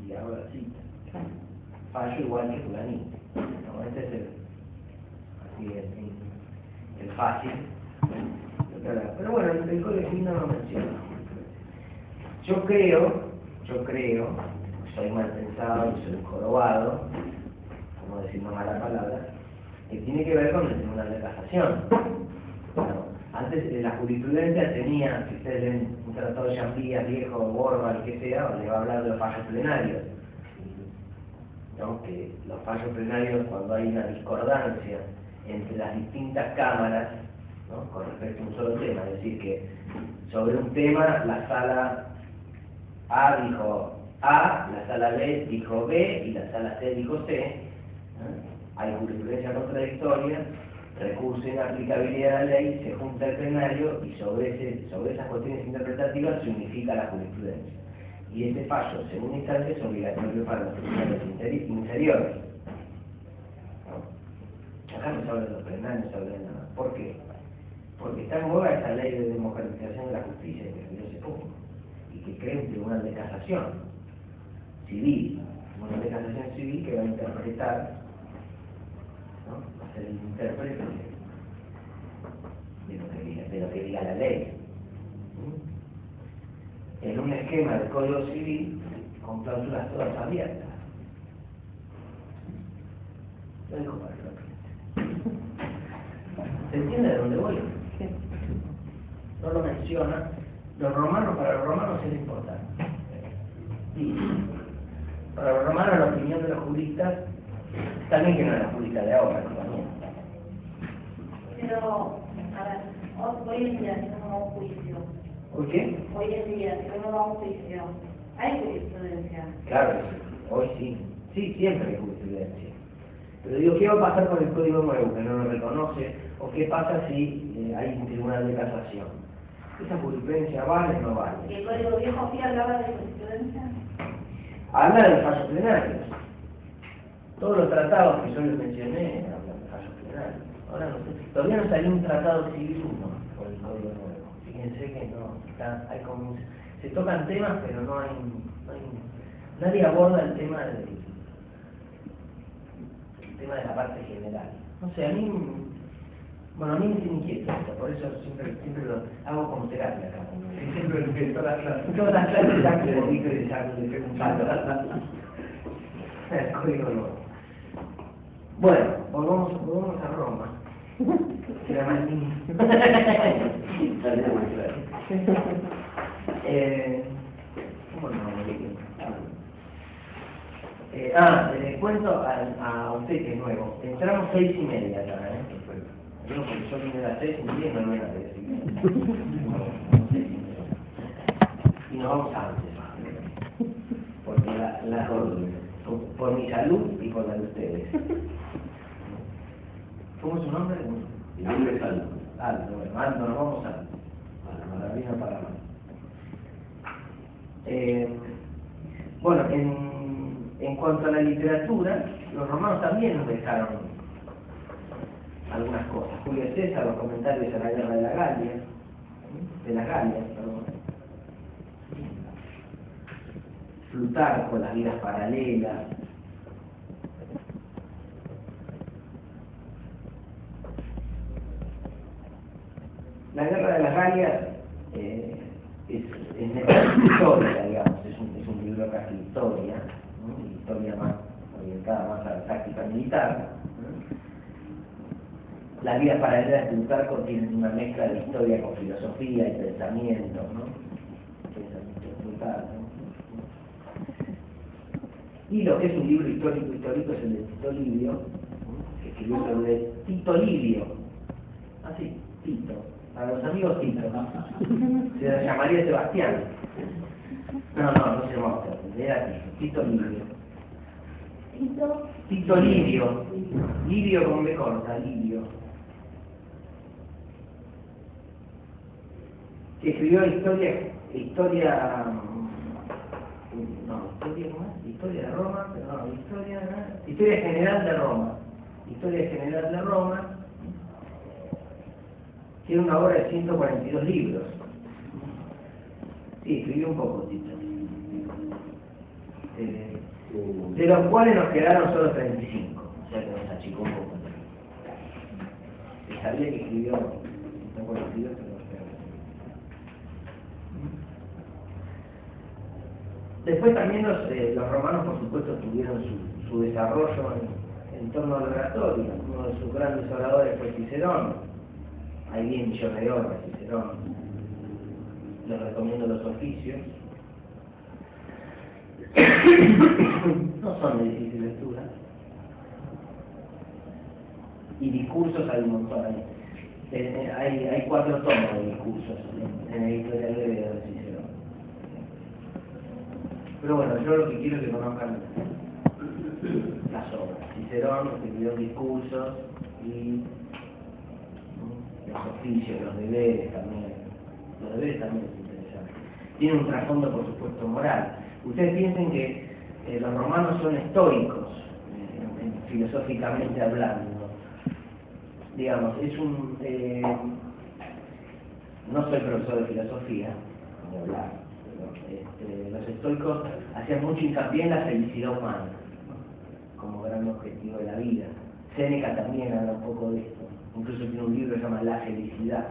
y hago la cita. Claro. Fallo igual que fulanito. No, este es el fácil. Pero bueno, el Código Civil no lo menciona. Yo creo, soy mal pensado y soy un jorobado, como decir una mala palabra, que tiene que ver con el Tribunal de Casación. Bueno, antes la jurisprudencia tenía, si ustedes leen un tratado de Jambías, viejo, Borba, el que sea, le va a hablar de los fallos plenarios. ¿No? Que los fallos plenarios, cuando hay una discordancia entre las distintas cámaras, ¿no? Con respecto a un solo tema, es decir, que sobre un tema la sala A dijo A, la sala B dijo B y la sala C dijo C, ¿no? Hay jurisprudencia contradictoria, recurso de inaplicabilidad de la ley, se junta el plenario y sobre esas cuestiones interpretativas se unifica la jurisprudencia. Y este fallo, según instancia, es obligatorio para los tribunales inferiores. ¿No? Acá no se habla de los plenarios, no se habla de nada. ¿Por qué? Porque está en boga esa ley de democratización de la justicia que escribió hace poco y que crea un tribunal de casación civil, un tribunal de casación civil que va a interpretar, ¿no? Va a ser el intérprete de lo que diga la ley. En un esquema del Código Civil con cláusulas todas abiertas. Lo digo para que lo piensen. ¿Se entiende de dónde voy? Sí. No lo menciona. Para los romanos es importante. Y para los romanos la opinión de los juristas, también que no es la juristas de ahora, ¿no? También. Pero, a ver, hoy en día, si uno va a un juicio, ¿Por qué? hoy en día, si uno va a un juicio, hay jurisprudencia. Claro que sí, hoy sí. Sí, siempre hay jurisprudencia. Pero digo, ¿qué va a pasar con el Código Nuevo que no lo reconoce? ¿O qué pasa si hay un tribunal de casación? ¿Esa jurisprudencia vale o no vale? ¿Y el Código Viejo sí hablaba de jurisprudencia? Habla de los fallos plenarios. Todos los tratados que yo les mencioné hablan de fallos plenarios. Ahora no sé, todavía no salió un tratado civil uno por el Código Nuevo. Fíjense que no, hay como, se tocan temas, pero no hay nadie aborda el tema de la parte general. No sé, a mí me tiene inquieto esto, por eso siempre lo hago como terapia acá. Siempre empiezo todas las clases ya que dedico y ya le un salto. El Código Nuevo. Bueno, volvamos a Roma. Era más lindo. ¿Cómo no? Les cuento a usted que es nuevo. Entramos 6:30 ya, No, porque yo vine a las 6:10 y no me la y nos vamos antes. Porque por mi salud y por la de ustedes. ¿Cómo es su nombre? Mi nombre es Aldo. Aldo, nos vamos a la maravilla para bueno, en cuanto a la literatura, los romanos también nos dejaron algunas cosas. Julio César, los comentarios a la guerra de las Galias, perdón. Plutarco, las vidas paralelas. La guerra de las Galias es histórica, digamos, es un libro casi historia, ¿no? Historia más orientada más a la táctica militar. Las vidas paralelas de Plutarco tienen una mezcla de historia con filosofía y pensamiento, ¿no? Pensamiento de Plutarco. Y lo que es un libro histórico es el de Tito Livio, ¿no? Que escribió sobre Tito Livio, así, Tito. Para los amigos Tito, se llamaría Sebastián. No se llamaba Sebastián, era Tito Livio. Tito Livio. Livio como me corta, Livio. que escribió Historia de Roma, perdón, Historia General de Roma. Historia General de Roma. Tiene una obra de 142 libros. Sí, escribió un poco, Tito. De los cuales nos quedaron solo 35, o sea que nos achicó un poco. Sabía que escribió, no por escribió, pero nos quedaron. Después también los romanos, por supuesto, tuvieron su desarrollo en torno a la oratoria. Uno de sus grandes oradores fue Cicerón. Hay 10 millones de obras, Cicerón. Les recomiendo los oficios. No son de difícil lectura. Y discursos hay un montón. Hay 4 tomos de discursos en el Historia Griega de Cicerón. Pero bueno, yo lo que quiero es que conozcan las obras. Cicerón escribió discursos y los oficios, los deberes también. Los deberes también es interesante. Tiene un trasfondo, por supuesto, moral. Ustedes piensen que los romanos son estoicos, filosóficamente hablando. Digamos, es un... no soy profesor de filosofía, ni hablar, pero los estoicos hacían mucho hincapié en la felicidad humana, ¿no? Como gran objetivo de la vida. Séneca también habla un poco de esto, incluso tiene un libro que se llama La felicidad.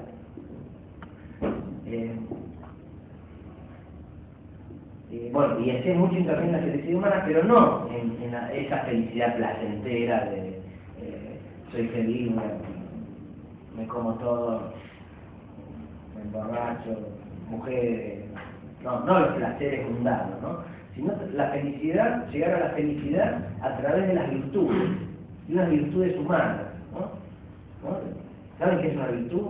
Bueno, y hacía mucho hincapié en la felicidad humana, pero no en esa felicidad placentera de soy feliz, me como todo, me emborracho, mujeres, no los placeres mundanos, ¿no? Sino la felicidad, llegar a la felicidad a través de las virtudes, y unas virtudes humanas, ¿no? ¿Saben qué es una virtud?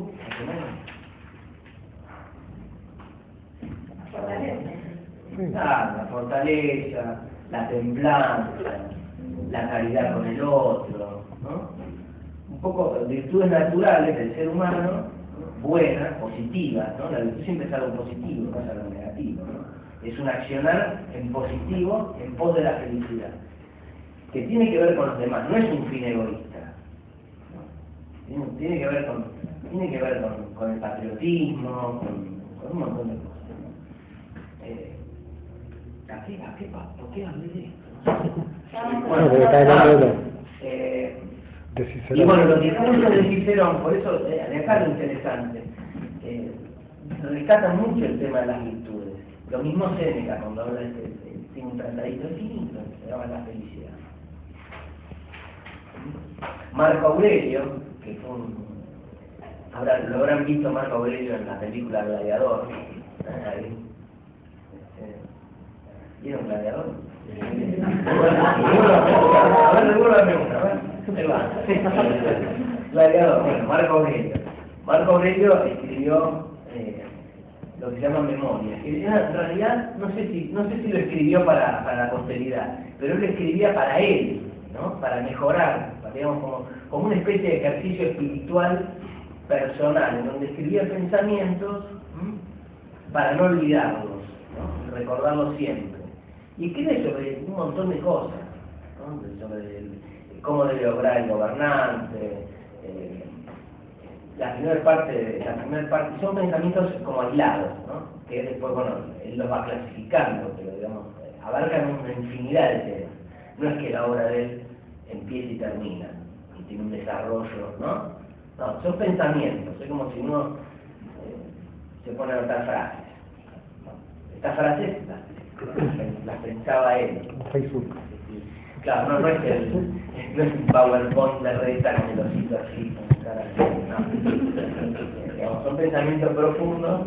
La fortaleza, la templanza, la caridad con el otro, ¿no? Un poco virtudes naturales del ser humano, ¿no? Buenas, positivas, ¿no? La virtud siempre es algo positivo, no es algo negativo, ¿no? Es un accionar en positivo en pos de la felicidad, que tiene que ver con los demás, no es un fin egoísta, ¿no? Tiene que ver con el patriotismo, con un montón de cosas. ¿Por qué hablé de esto? Bueno, porque está hablando de Cicerón. Y bueno, los discursos de Cicerón, por eso, de acá lo interesante, rescatan mucho el tema de las virtudes. Lo mismo Séneca, cuando habla tiene un tratadito finito, se llama La felicidad. Marco Aurelio, que fue lo habrán visto Marco Aurelio en la película Gladiador, ahí. ¿Vieron Gladiador? A ver, recuérdame una, a ver. Ahí va. Gladiador, bueno, Marco Aurelio. Marco Aurelio escribió lo que se llama Memorias. Que en realidad, no sé si lo escribió para la posteridad, pero él lo escribía para él, ¿no? Para mejorar, digamos, como una especie de ejercicio espiritual personal, en donde escribía pensamientos para no olvidarlos, ¿no? Recordarlos siempre. Y escribe sobre un montón de cosas, ¿no? Sobre cómo debe obrar el gobernante, la primera parte, son pensamientos como aislados, ¿no? Que después, bueno, él los va clasificando, pero digamos, abarcan una infinidad de temas. No es que la obra de él empiece y termina, y tiene un desarrollo, ¿no? No, son pensamientos, es como si uno se pone a anotar frases. Estas frases las pensaba él. Facebook. Claro, no es un PowerPoint de reta con el osito así, con cara no. Digamos, son pensamientos profundos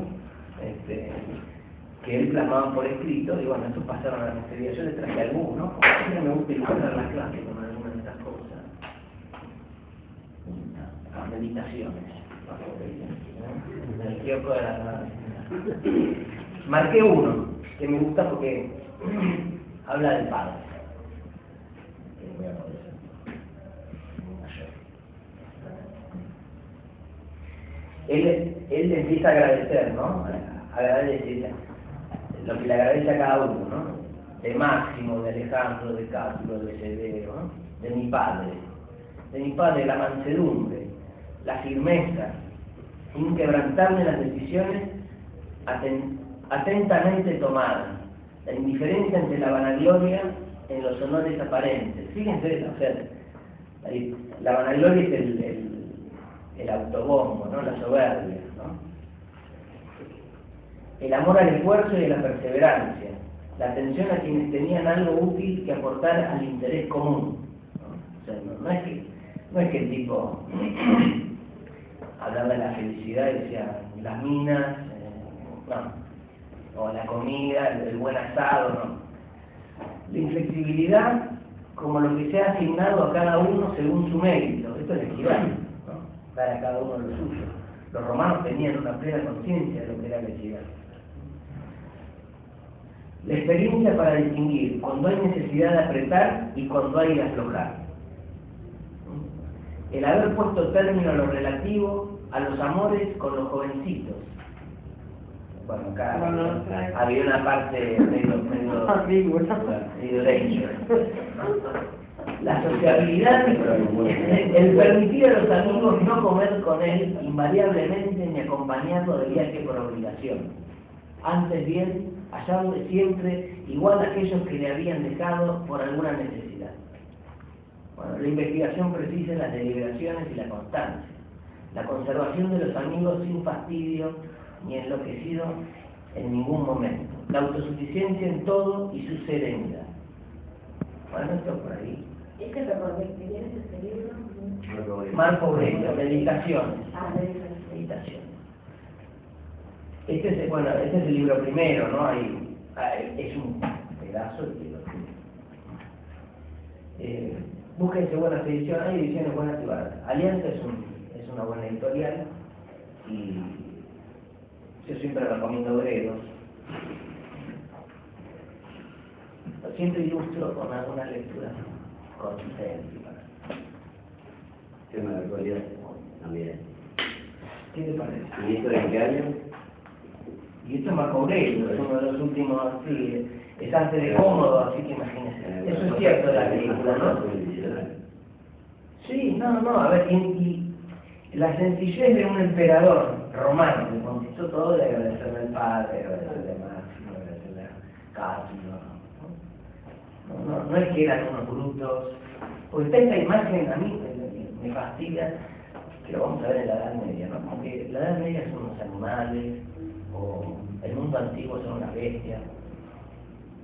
que él plasmaba por escrito, y bueno, estos pasaron a la posteridad. Yo les traje algunos, porque siempre me gusta ilustrar la clase con algunas de estas cosas. Las meditaciones, el kiosco de la nada. Marqué uno que me gusta porque habla del padre. él empieza a agradecer, ¿no? Agradecer lo que le agradece a cada uno, ¿no? De Máximo, de Alejandro, de Cátulo, de Severo, ¿no? De mi padre la mansedumbre, la firmeza, inquebrantable en las decisiones atentamente tomadas, la indiferencia ante la vanagloria en los honores aparentes. Fíjense, o sea, la vanagloria es el autobombo, ¿no? La soberbia, ¿no? El amor al esfuerzo y a la perseverancia, la atención a quienes tenían algo útil que aportar al interés común, ¿no? O sea, no es que el tipo hablaba de la felicidad y decía las minas, no, o la comida, el buen asado, no. La inflexibilidad como lo que se ha asignado a cada uno según su mérito. Esto es equivale, ¿no? Dar a cada uno lo suyo. Los romanos tenían una plena conciencia de lo que era la equidad. La experiencia para distinguir cuando hay necesidad de apretar y cuando hay de aflojar. El haber puesto término a lo relativo a los amores con los jovencitos. Bueno, acá había una parte medio danger. La sociabilidad, el permitir a los amigos no comer con él invariablemente ni acompañarlo de viaje por obligación. Antes bien, hallando siempre igual a aquellos que le habían dejado por alguna necesidad. Bueno, la investigación precisa en las deliberaciones y la constancia. La conservación de los amigos sin fastidio ni enloquecido en ningún momento. La autosuficiencia en todo y su serenidad. Bueno, esto por ahí. Es que recordé que viene ese libro. Marco Aurelio, Meditaciones. Meditaciones. Este es el libro primero, ¿no? Es un pedazo del libro primero. Búsquense buenas ediciones, hay ediciones buenas y baratas. Alianza es una buena editorial y yo siempre recomiendo Gredos. Lo siempre ilustro con algunas lecturas cortitas y para. Tema de actualidad también. ¿Qué te parece? ¿Y esto de qué año? Y esto es Marco Aurelio, es uno de los últimos, sí, es antes de Cómodo, así que imagínense. Eso es cierto de la película, ¿no? Sí, no, a ver, y la sencillez de un emperador romano que conquistó todo de agradecerle al padre, de agradecerle a Máximo, de agradecerle a Cátulo, ¿no? No es que eran unos brutos, porque está esta imagen, a mí me fastidia, que lo vamos a ver en la Edad Media, ¿no? Porque la Edad Media son unos animales, o el mundo antiguo son unas bestias.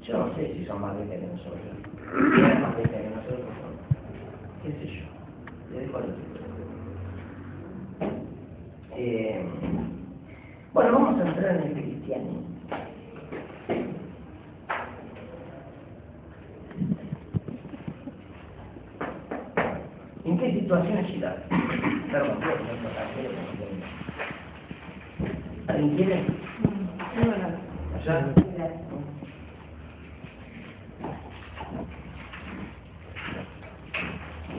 Yo no sé si son más bestias que nosotros, si eran más bestias que nosotros, qué sé yo. Le dejo el bueno, vamos a entrar en el cristianismo. ¿En qué situaciones llegar? Perdón, ¿alguien quiere? ¿Allá?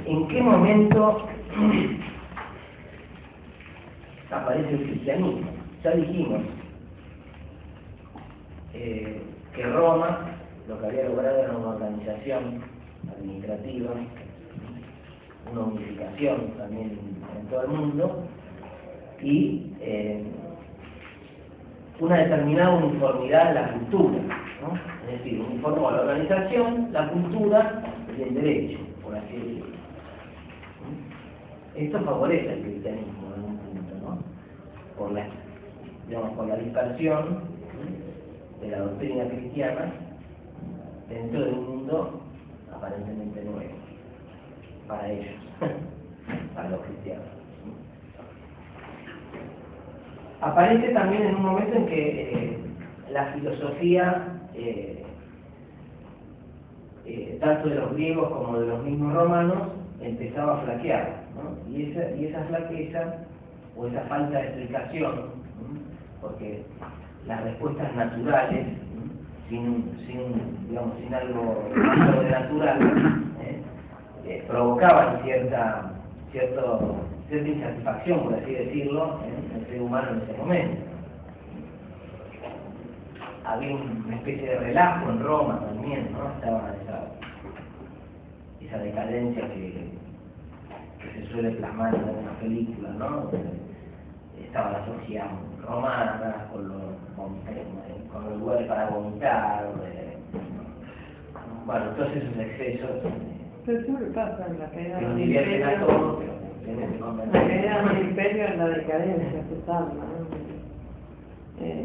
¿En qué momento aparece el cristianismo? Ya dijimos que Roma lo que había logrado era una organización administrativa, una unificación también en todo el mundo y una determinada uniformidad en la cultura, ¿no? Es decir, uniformó la organización, la cultura y el derecho, por así decirlo. Esto favorece al cristianismo en un punto, ¿no? Por la dispersión de la doctrina cristiana dentro de un mundo aparentemente nuevo para ellos, para los cristianos. Aparece también en un momento en que la filosofía tanto de los griegos como de los mismos romanos empezaba a flaquear, ¿no? Y esa flaqueza o esa falta de explicación, ¿no? Porque las respuestas naturales, ¿no? sin algo sobrenatural, provocaban cierta cierta insatisfacción, por así decirlo, en el ser humano en ese momento. Había una especie de relajo en Roma también, ¿no? Estaba esa decadencia que se suele plasmar en algunas películas, ¿no? Estaba la sociedad romana, con los lugares para vomitar, bueno, todos esos excesos. Pero siempre pasa en la caída Que nos del divierten a imperio. todos, pero en ese La caída del imperio es la decadencia total, ¿no?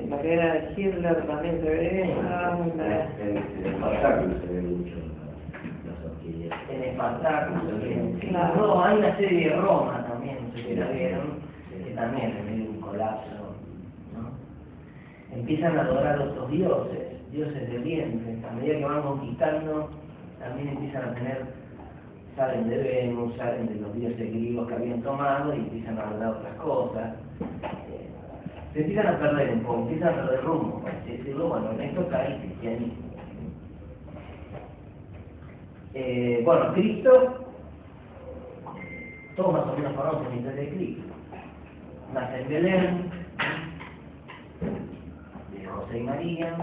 La guerra de Hitler también se ve eso, El Espartacus se ve mucho las orquídeas. en Espartacus, Claro. no, hay una serie de Roma también, no sé si la vieron, que también es medio un colapso, ¿no? Empiezan a adorar a otros dioses del vientre, a medida que van conquistando, también empiezan a tener, salen de Venus, salen de los dioses griegos que habían tomado y empiezan a adorar otras cosas. Se empiezan a perder un poco, empiezan a perder rumbo, por así decirlo. Bueno, en esto cae el cristianismo. Bueno, Cristo, todos más o menos conocen la historia de Cristo. Nace en Belén, de José y María,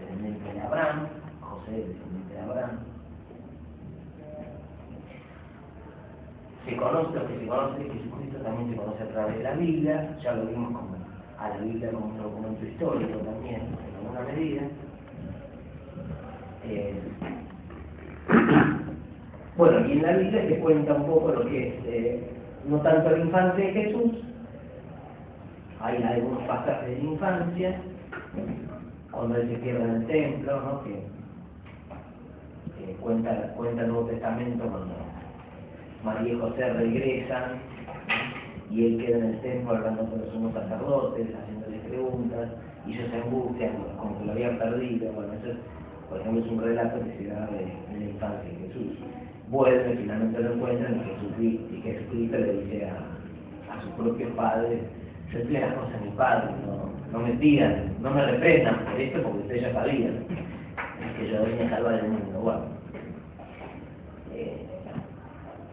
descendiente de Abraham, José descendiente de Abraham. Lo que se conoce de Jesucristo también se conoce a través de la Biblia, ya lo vimos a la Biblia como un documento histórico también, en alguna medida. Bueno, y en la Biblia se cuenta un poco lo que es, no tanto la infancia de Jesús, hay algunos pasajes de la infancia, cuando él se pierde en el templo, ¿no? que cuenta el Nuevo Testamento cuando María y José regresan y él queda en el templo hablando con los sumos sacerdotes, haciéndoles preguntas, y ellos se angustian como que lo habían perdido. Bueno, eso es, por ejemplo, es un relato que se da de la infancia de Jesús. Vuelve, finalmente lo encuentran y Jesucristo le dice a su propio padre: yo estoy las cosas de mi padre, no me pidan, no me reprendan por esto, porque ustedes ya sabían que yo venía a salvar el mundo. Bueno.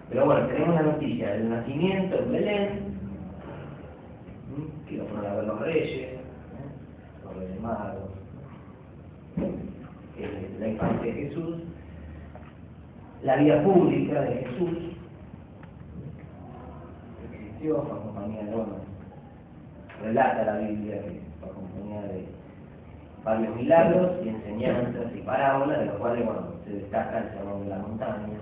Pero bueno, tenemos la noticia del nacimiento en Belén, que lo fueron a ver los reyes magos, la infancia de Jesús, la vida pública de Jesús, que existió, fue acompañada de, bueno, relata la Biblia que fue acompañada de varios milagros y enseñanzas y parábolas, de los cuales, bueno, se destaca el Sermón de la Montaña,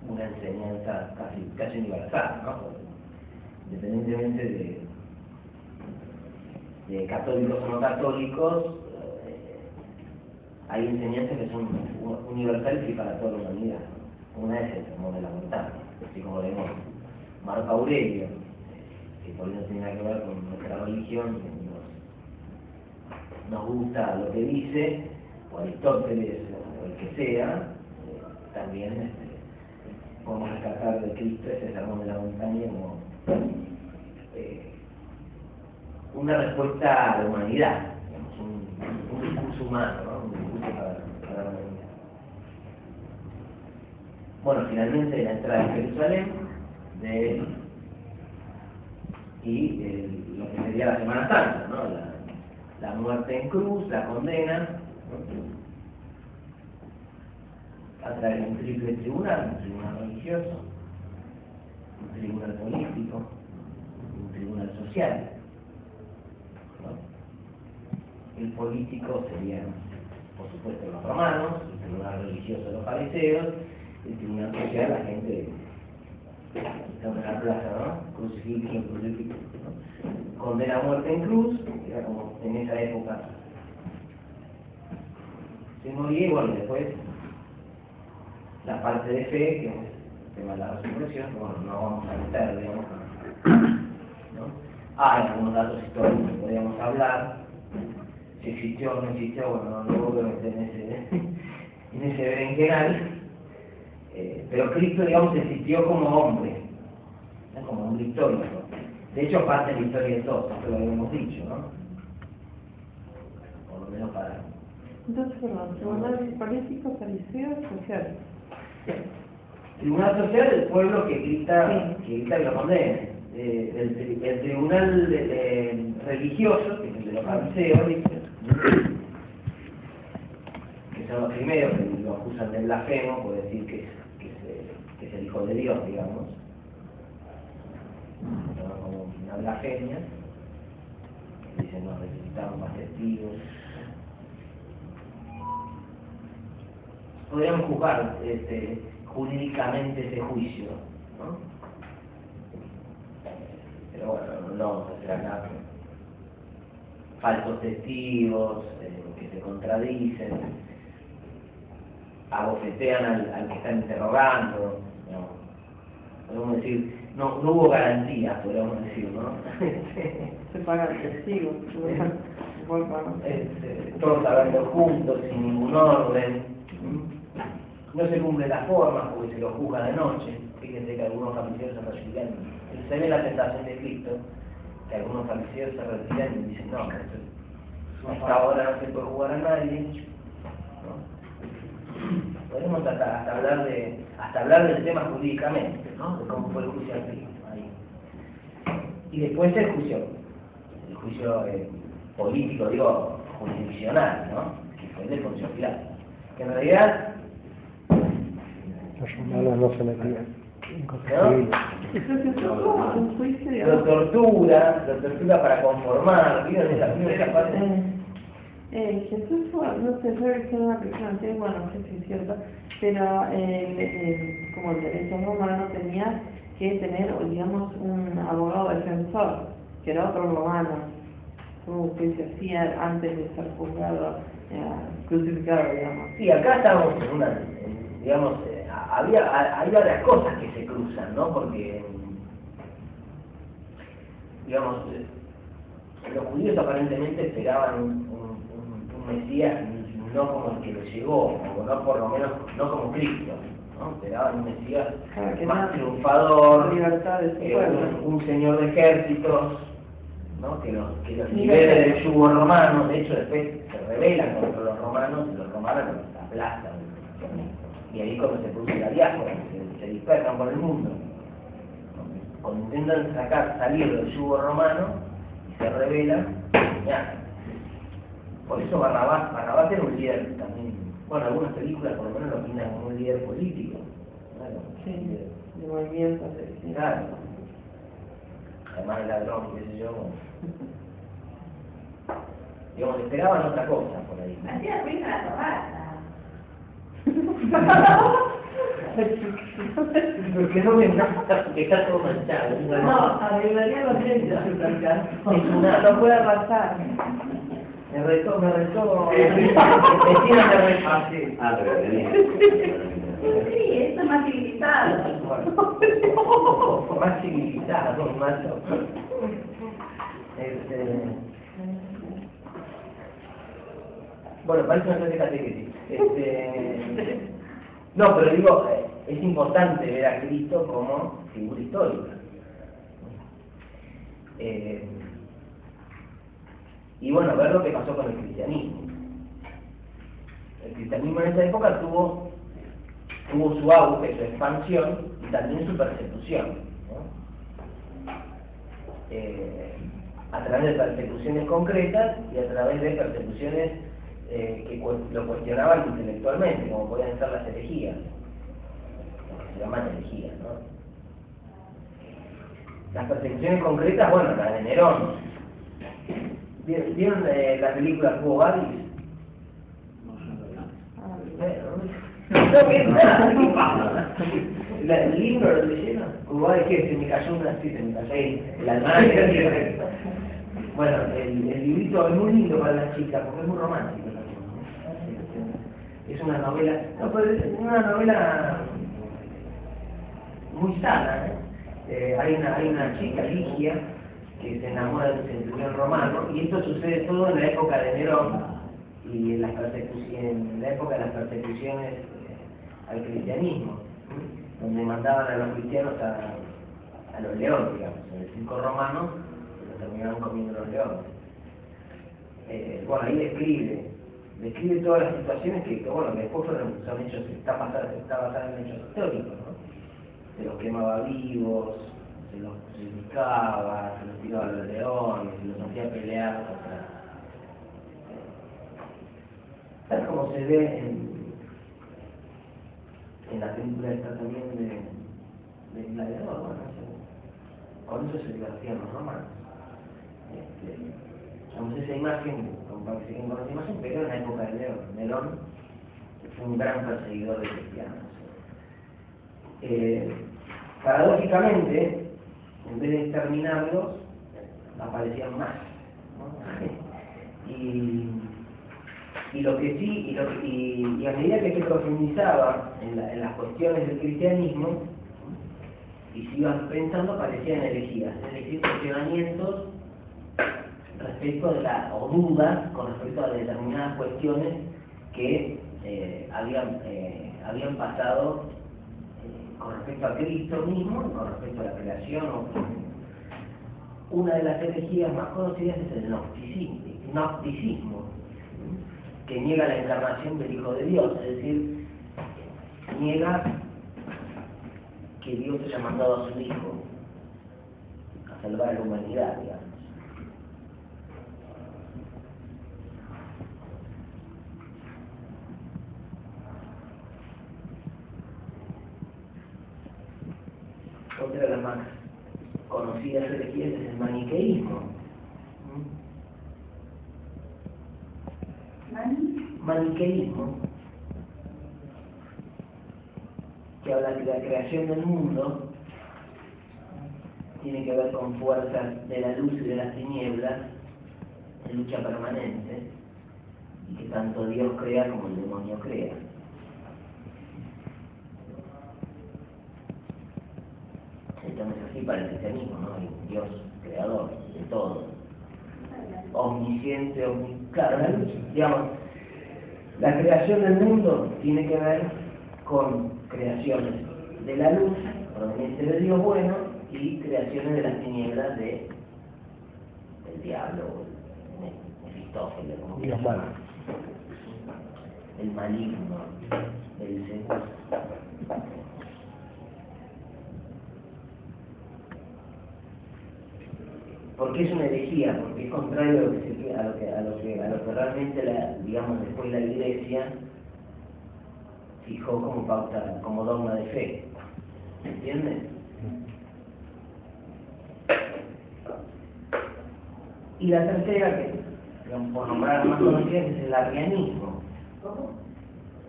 una enseñanza casi universal, ¿no? Independientemente de católicos o no católicos, hay enseñanzas que son universales y para toda la humanidad. Una es el Sermón de la Montaña, así como leemos Marco Aurelio, que por eso no tiene nada que ver con nuestra religión, nos gusta lo que dice, o Aristóteles, o el que sea, también podemos rescatar de Cristo ese Sermón de la Montaña como una respuesta a la humanidad, digamos, un discurso humano, ¿no? Un discurso para la humanidad. Bueno, finalmente la entrada en Jerusalén y lo que sería la Semana Santa, ¿no? La muerte en cruz, la condena, ¿no? A través de un triple tribunal, un tribunal religioso, un tribunal político, un tribunal social, ¿no? El político sería, por supuesto, los romanos, el tribunal religioso los fariseos, el tribunal social la gente que está en la plaza, ¿no? Crucifijo, ¿no? Condena a muerte en cruz, era como en esa época se moría, y bueno, después la parte de fe, que es el tema de la resurrección, bueno, no vamos a meter, digamos, ¿no? Hay algunos datos históricos que podríamos hablar, si existió o no existió, bueno, no lo voy a meter en ese berenjenal, pero Cristo, digamos, existió como hombre, ¿no? Como hombre histórico. De hecho, parte de la historia de todos, esto lo habíamos dicho, ¿no? Por lo menos para... Entonces, perdón, tribunal político, fariseo, social. tribunal social, el pueblo que grita que lo condene. El tribunal religioso, que es el de los fariseos, que son los primeros que lo acusan de blasfemo, por decir que es el hijo de Dios, digamos, como una blasfemia, dicen no, necesitamos más testigos. Podríamos juzgar jurídicamente ese juicio, ¿no? Pero bueno, no vamos a hacer acá falsos testigos que se contradicen, abofetean al que están interrogando, ¿no? Podemos decir, no hubo garantía, podríamos decir, ¿no? Se pagan testigos, todos hablando juntos, sin ningún orden. No se cumple la forma porque se lo juzga de noche. Fíjense que algunos fariseos se retiran. Se ve la tentación de Cristo, que algunos fariseos se retiran y dicen, no, hasta ahora no se puede jugar a nadie. ¿No? Podemos hasta hablar del tema jurídicamente, ¿no? De cómo fue el juicio a Cristo. Ahí. Y después el juicio político, digo, jurisdiccional, ¿no? Que fue el de Poncio Pilato. Que en realidad los romanos no se metían en cosas civiles. Un juicio, lo tortura para conformar, ¿vieron esa parte? Jesús fue, no sé, yo he una persona antigua, no sé si es cierto, pero como el derecho romano tenía que tener, digamos, un abogado defensor, que era otro romano, como usted se hacía antes de ser juzgado, crucificado, digamos. Sí, acá estamos digamos, hay varias cosas que se cruzan, ¿no? Porque, digamos, los judíos aparentemente esperaban un Mesías no como el que les llegó, o no por lo menos, no como Cristo, ¿no? Esperaban un Mesías más triunfador, un señor de ejércitos, ¿no? que los libere del yugo romano. De hecho, después se rebelan contra los romanos y los romanos los aplastan. Y ahí cuando se produce la diáspora, se dispersan por el mundo. Cuando intentan salir del yugo romano y se rebelan, ya. Por eso Barrabás era un líder también. Bueno, algunas películas por lo menos lo pintan como un líder político. Claro, sí, de movimientos. Sí. Claro. Además el ladrón, qué sé yo. Digamos, esperaban otra cosa por ahí. Hacía ruido la corbata. Porque no me encanta, porque está todo manchado. No, arreglaría los dientes acá. No puede pasar. Me retó. Vecina me retó. Ah, pero tenía. Sí, esto es más civilizado. Más civilizado, macho. Bueno, parece una clase de catequesis. No, pero digo, es importante ver a Cristo como figura histórica. Y bueno, ver lo que pasó con el cristianismo. El cristianismo en esa época tuvo su auge, su expansión y también su persecución, ¿no? A través de persecuciones concretas y a través de persecuciones que lo cuestionaban intelectualmente, como podían ser las herejías, lo que se llaman herejías, ¿no? Las persecuciones concretas, bueno, la de Nerón. ¿Vieron la película Quo Vadis? El libro lo leyeron. Quo Vadis, que se me cayó una cita, me cayó la madre. Bueno, el librito es muy lindo para las chicas porque es muy romántico. Es una novela, no, pero es una novela muy sana, ¿eh? Hay una chica, Ligia, que se enamora de un centurión romano, y esto sucede todo en la época de Nerón y en la época de las persecuciones al cristianismo, donde mandaban a los cristianos a los leones, digamos, en el circo romano, y los terminaban comiendo los leones. Bueno, ahí describe todas las situaciones que bueno, que después son hechos, está basada en hechos históricos, ¿no? se los quemaba vivos, se los picaba, se los tiraba a los leones, se los hacía pelear tal como se ve en la película esta también de Gladiador, bueno, con eso se divertían los romanos. Digamos, esa imagen, para que se queden con esa imagen, pero en la época de Nerón. Nerón fue un gran perseguidor de cristianos. Paradójicamente, en vez de exterminarlos, aparecían más, ¿no? Y lo que sí, y a medida que se profundizaba en las cuestiones del cristianismo, y se iban pensando, aparecían herejías, es decir, cuestionamientos respecto de o dudas con respecto a determinadas cuestiones que habían pasado con respecto a Cristo mismo y con respecto a la creación. Una de las herejías más conocidas es el gnosticismo, que niega la encarnación del Hijo de Dios, es decir, niega que Dios haya mandado a su Hijo a salvar a la humanidad, digamos. Otra de las más conocidas herejías es el maniqueísmo. Maniqueísmo, que habla de la creación del mundo, tiene que ver con fuerzas de la luz y de las tinieblas, en lucha permanente, y que tanto Dios crea como el demonio crea. Esto no es así para el cristianismo, ¿no? Hay un Dios creador de todo, omnisciente, claro, la luz, digamos, la creación del mundo tiene que ver con creaciones de la luz, proveniente de Dios bueno, y creaciones de las tinieblas del diablo, Mefistófeles, como quieras llamar, el maligno, el secuaz. ¿Por qué es una herejía? Porque es contrario a lo que realmente digamos después la Iglesia fijó como pauta, como dogma de fe. ¿Me entiendes? Y la tercera, que digamos, por nombrar más conocida, es el arrianismo. ¿Cómo?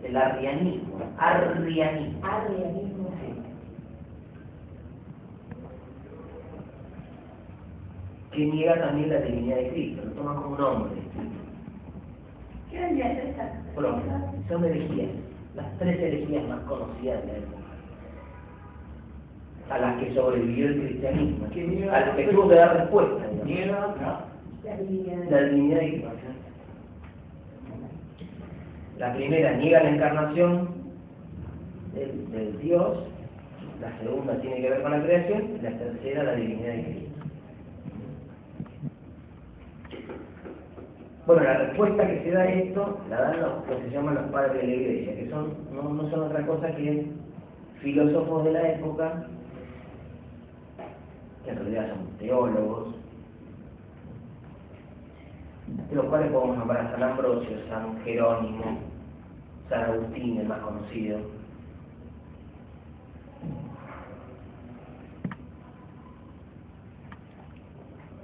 El arrianismo. Arrianismo. Arrianismo. Sí. Que niega también la divinidad de Cristo, lo toma como un hombre. ¿Qué vendría a ser esta? Propio. Son herejías, las tres herejías más conocidas de la época, a las que sobrevivió el cristianismo, a las que tuvo que dar respuesta. La divinidad de Cristo. La primera niega la encarnación del Dios, la segunda tiene que ver con la creación, y la tercera la divinidad de Cristo. Bueno, la respuesta que se da a esto la dan lo que se llaman los padres de la Iglesia, que no son otra cosa que filósofos de la época, que en realidad son teólogos, de los cuales podemos nombrar a San Ambrosio, San Jerónimo, San Agustín, el más conocido.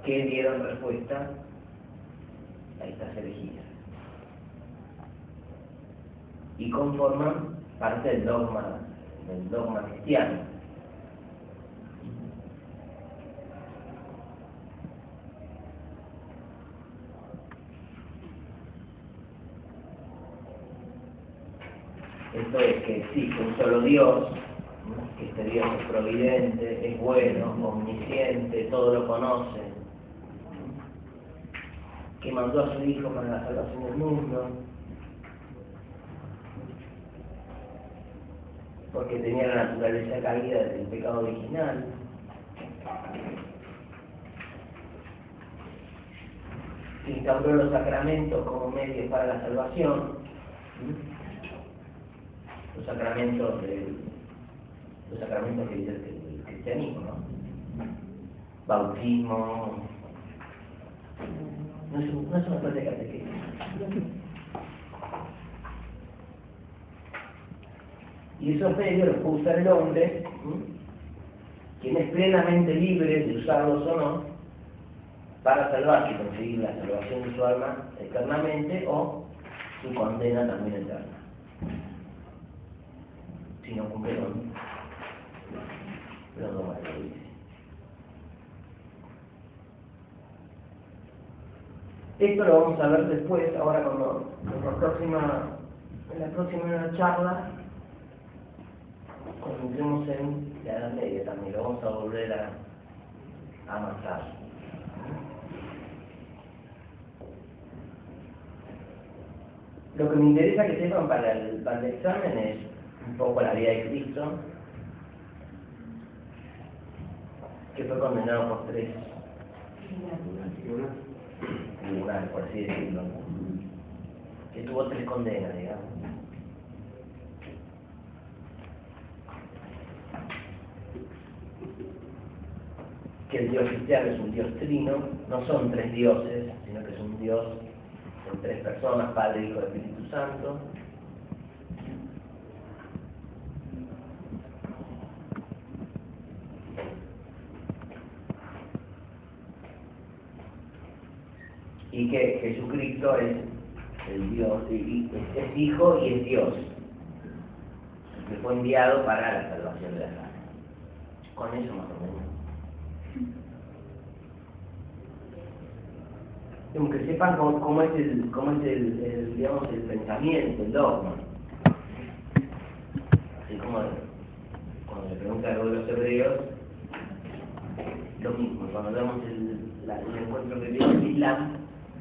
Que dieron respuesta a estas herejías y conforman parte del dogma cristiano. Esto es que existe un solo Dios, ¿no? Que este Dios es providente, es bueno, omnisciente, todo lo conoce, que mandó a su Hijo para la salvación del mundo, porque tenía la naturaleza caída del pecado original, que instauró los sacramentos como medios para la salvación, los sacramentos sacramentos que dice el cristianismo, ¿no? Bautismo, no es una clase de catequesis. Y esos medios los puede usar el hombre, quien es plenamente libre de usarlos o no, para salvarse y conseguir la salvación de su alma eternamente o su condena también eterna. Si no cumple los dogmas de la Iglesia. Esto lo vamos a ver después, ahora cuando en la próxima charla, cuando entremos en la Edad Media también, lo vamos a volver a amasar. Lo que me interesa que sepan para el examen es un poco la vida de Cristo, que fue condenado por 3 tribunales, por así decirlo, que tuvo 3 condenas, digamos. Que el Dios cristiano es un Dios trino, no son 3 dioses, sino que es un Dios en 3 personas, Padre, Hijo y Espíritu Santo. Y que Jesucristo es el Dios, es Hijo y es Dios, que fue enviado para la salvación de las almas. Con eso más o menos. Como que sepan cómo es el digamos, el pensamiento, el dogma. Así como cuando le pregunta algo de los hebreos, lo mismo, cuando vemos el encuentro que tiene el Islam,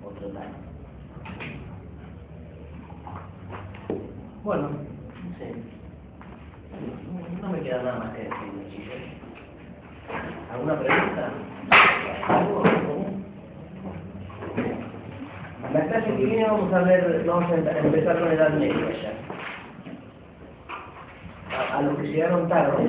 otro tal. Bueno, no sé. No me queda nada más que decir, chicos. ¿Alguna pregunta? ¿Algo? La clase que viene vamos a empezar con Edad Media ya. A los que llegaron tarde,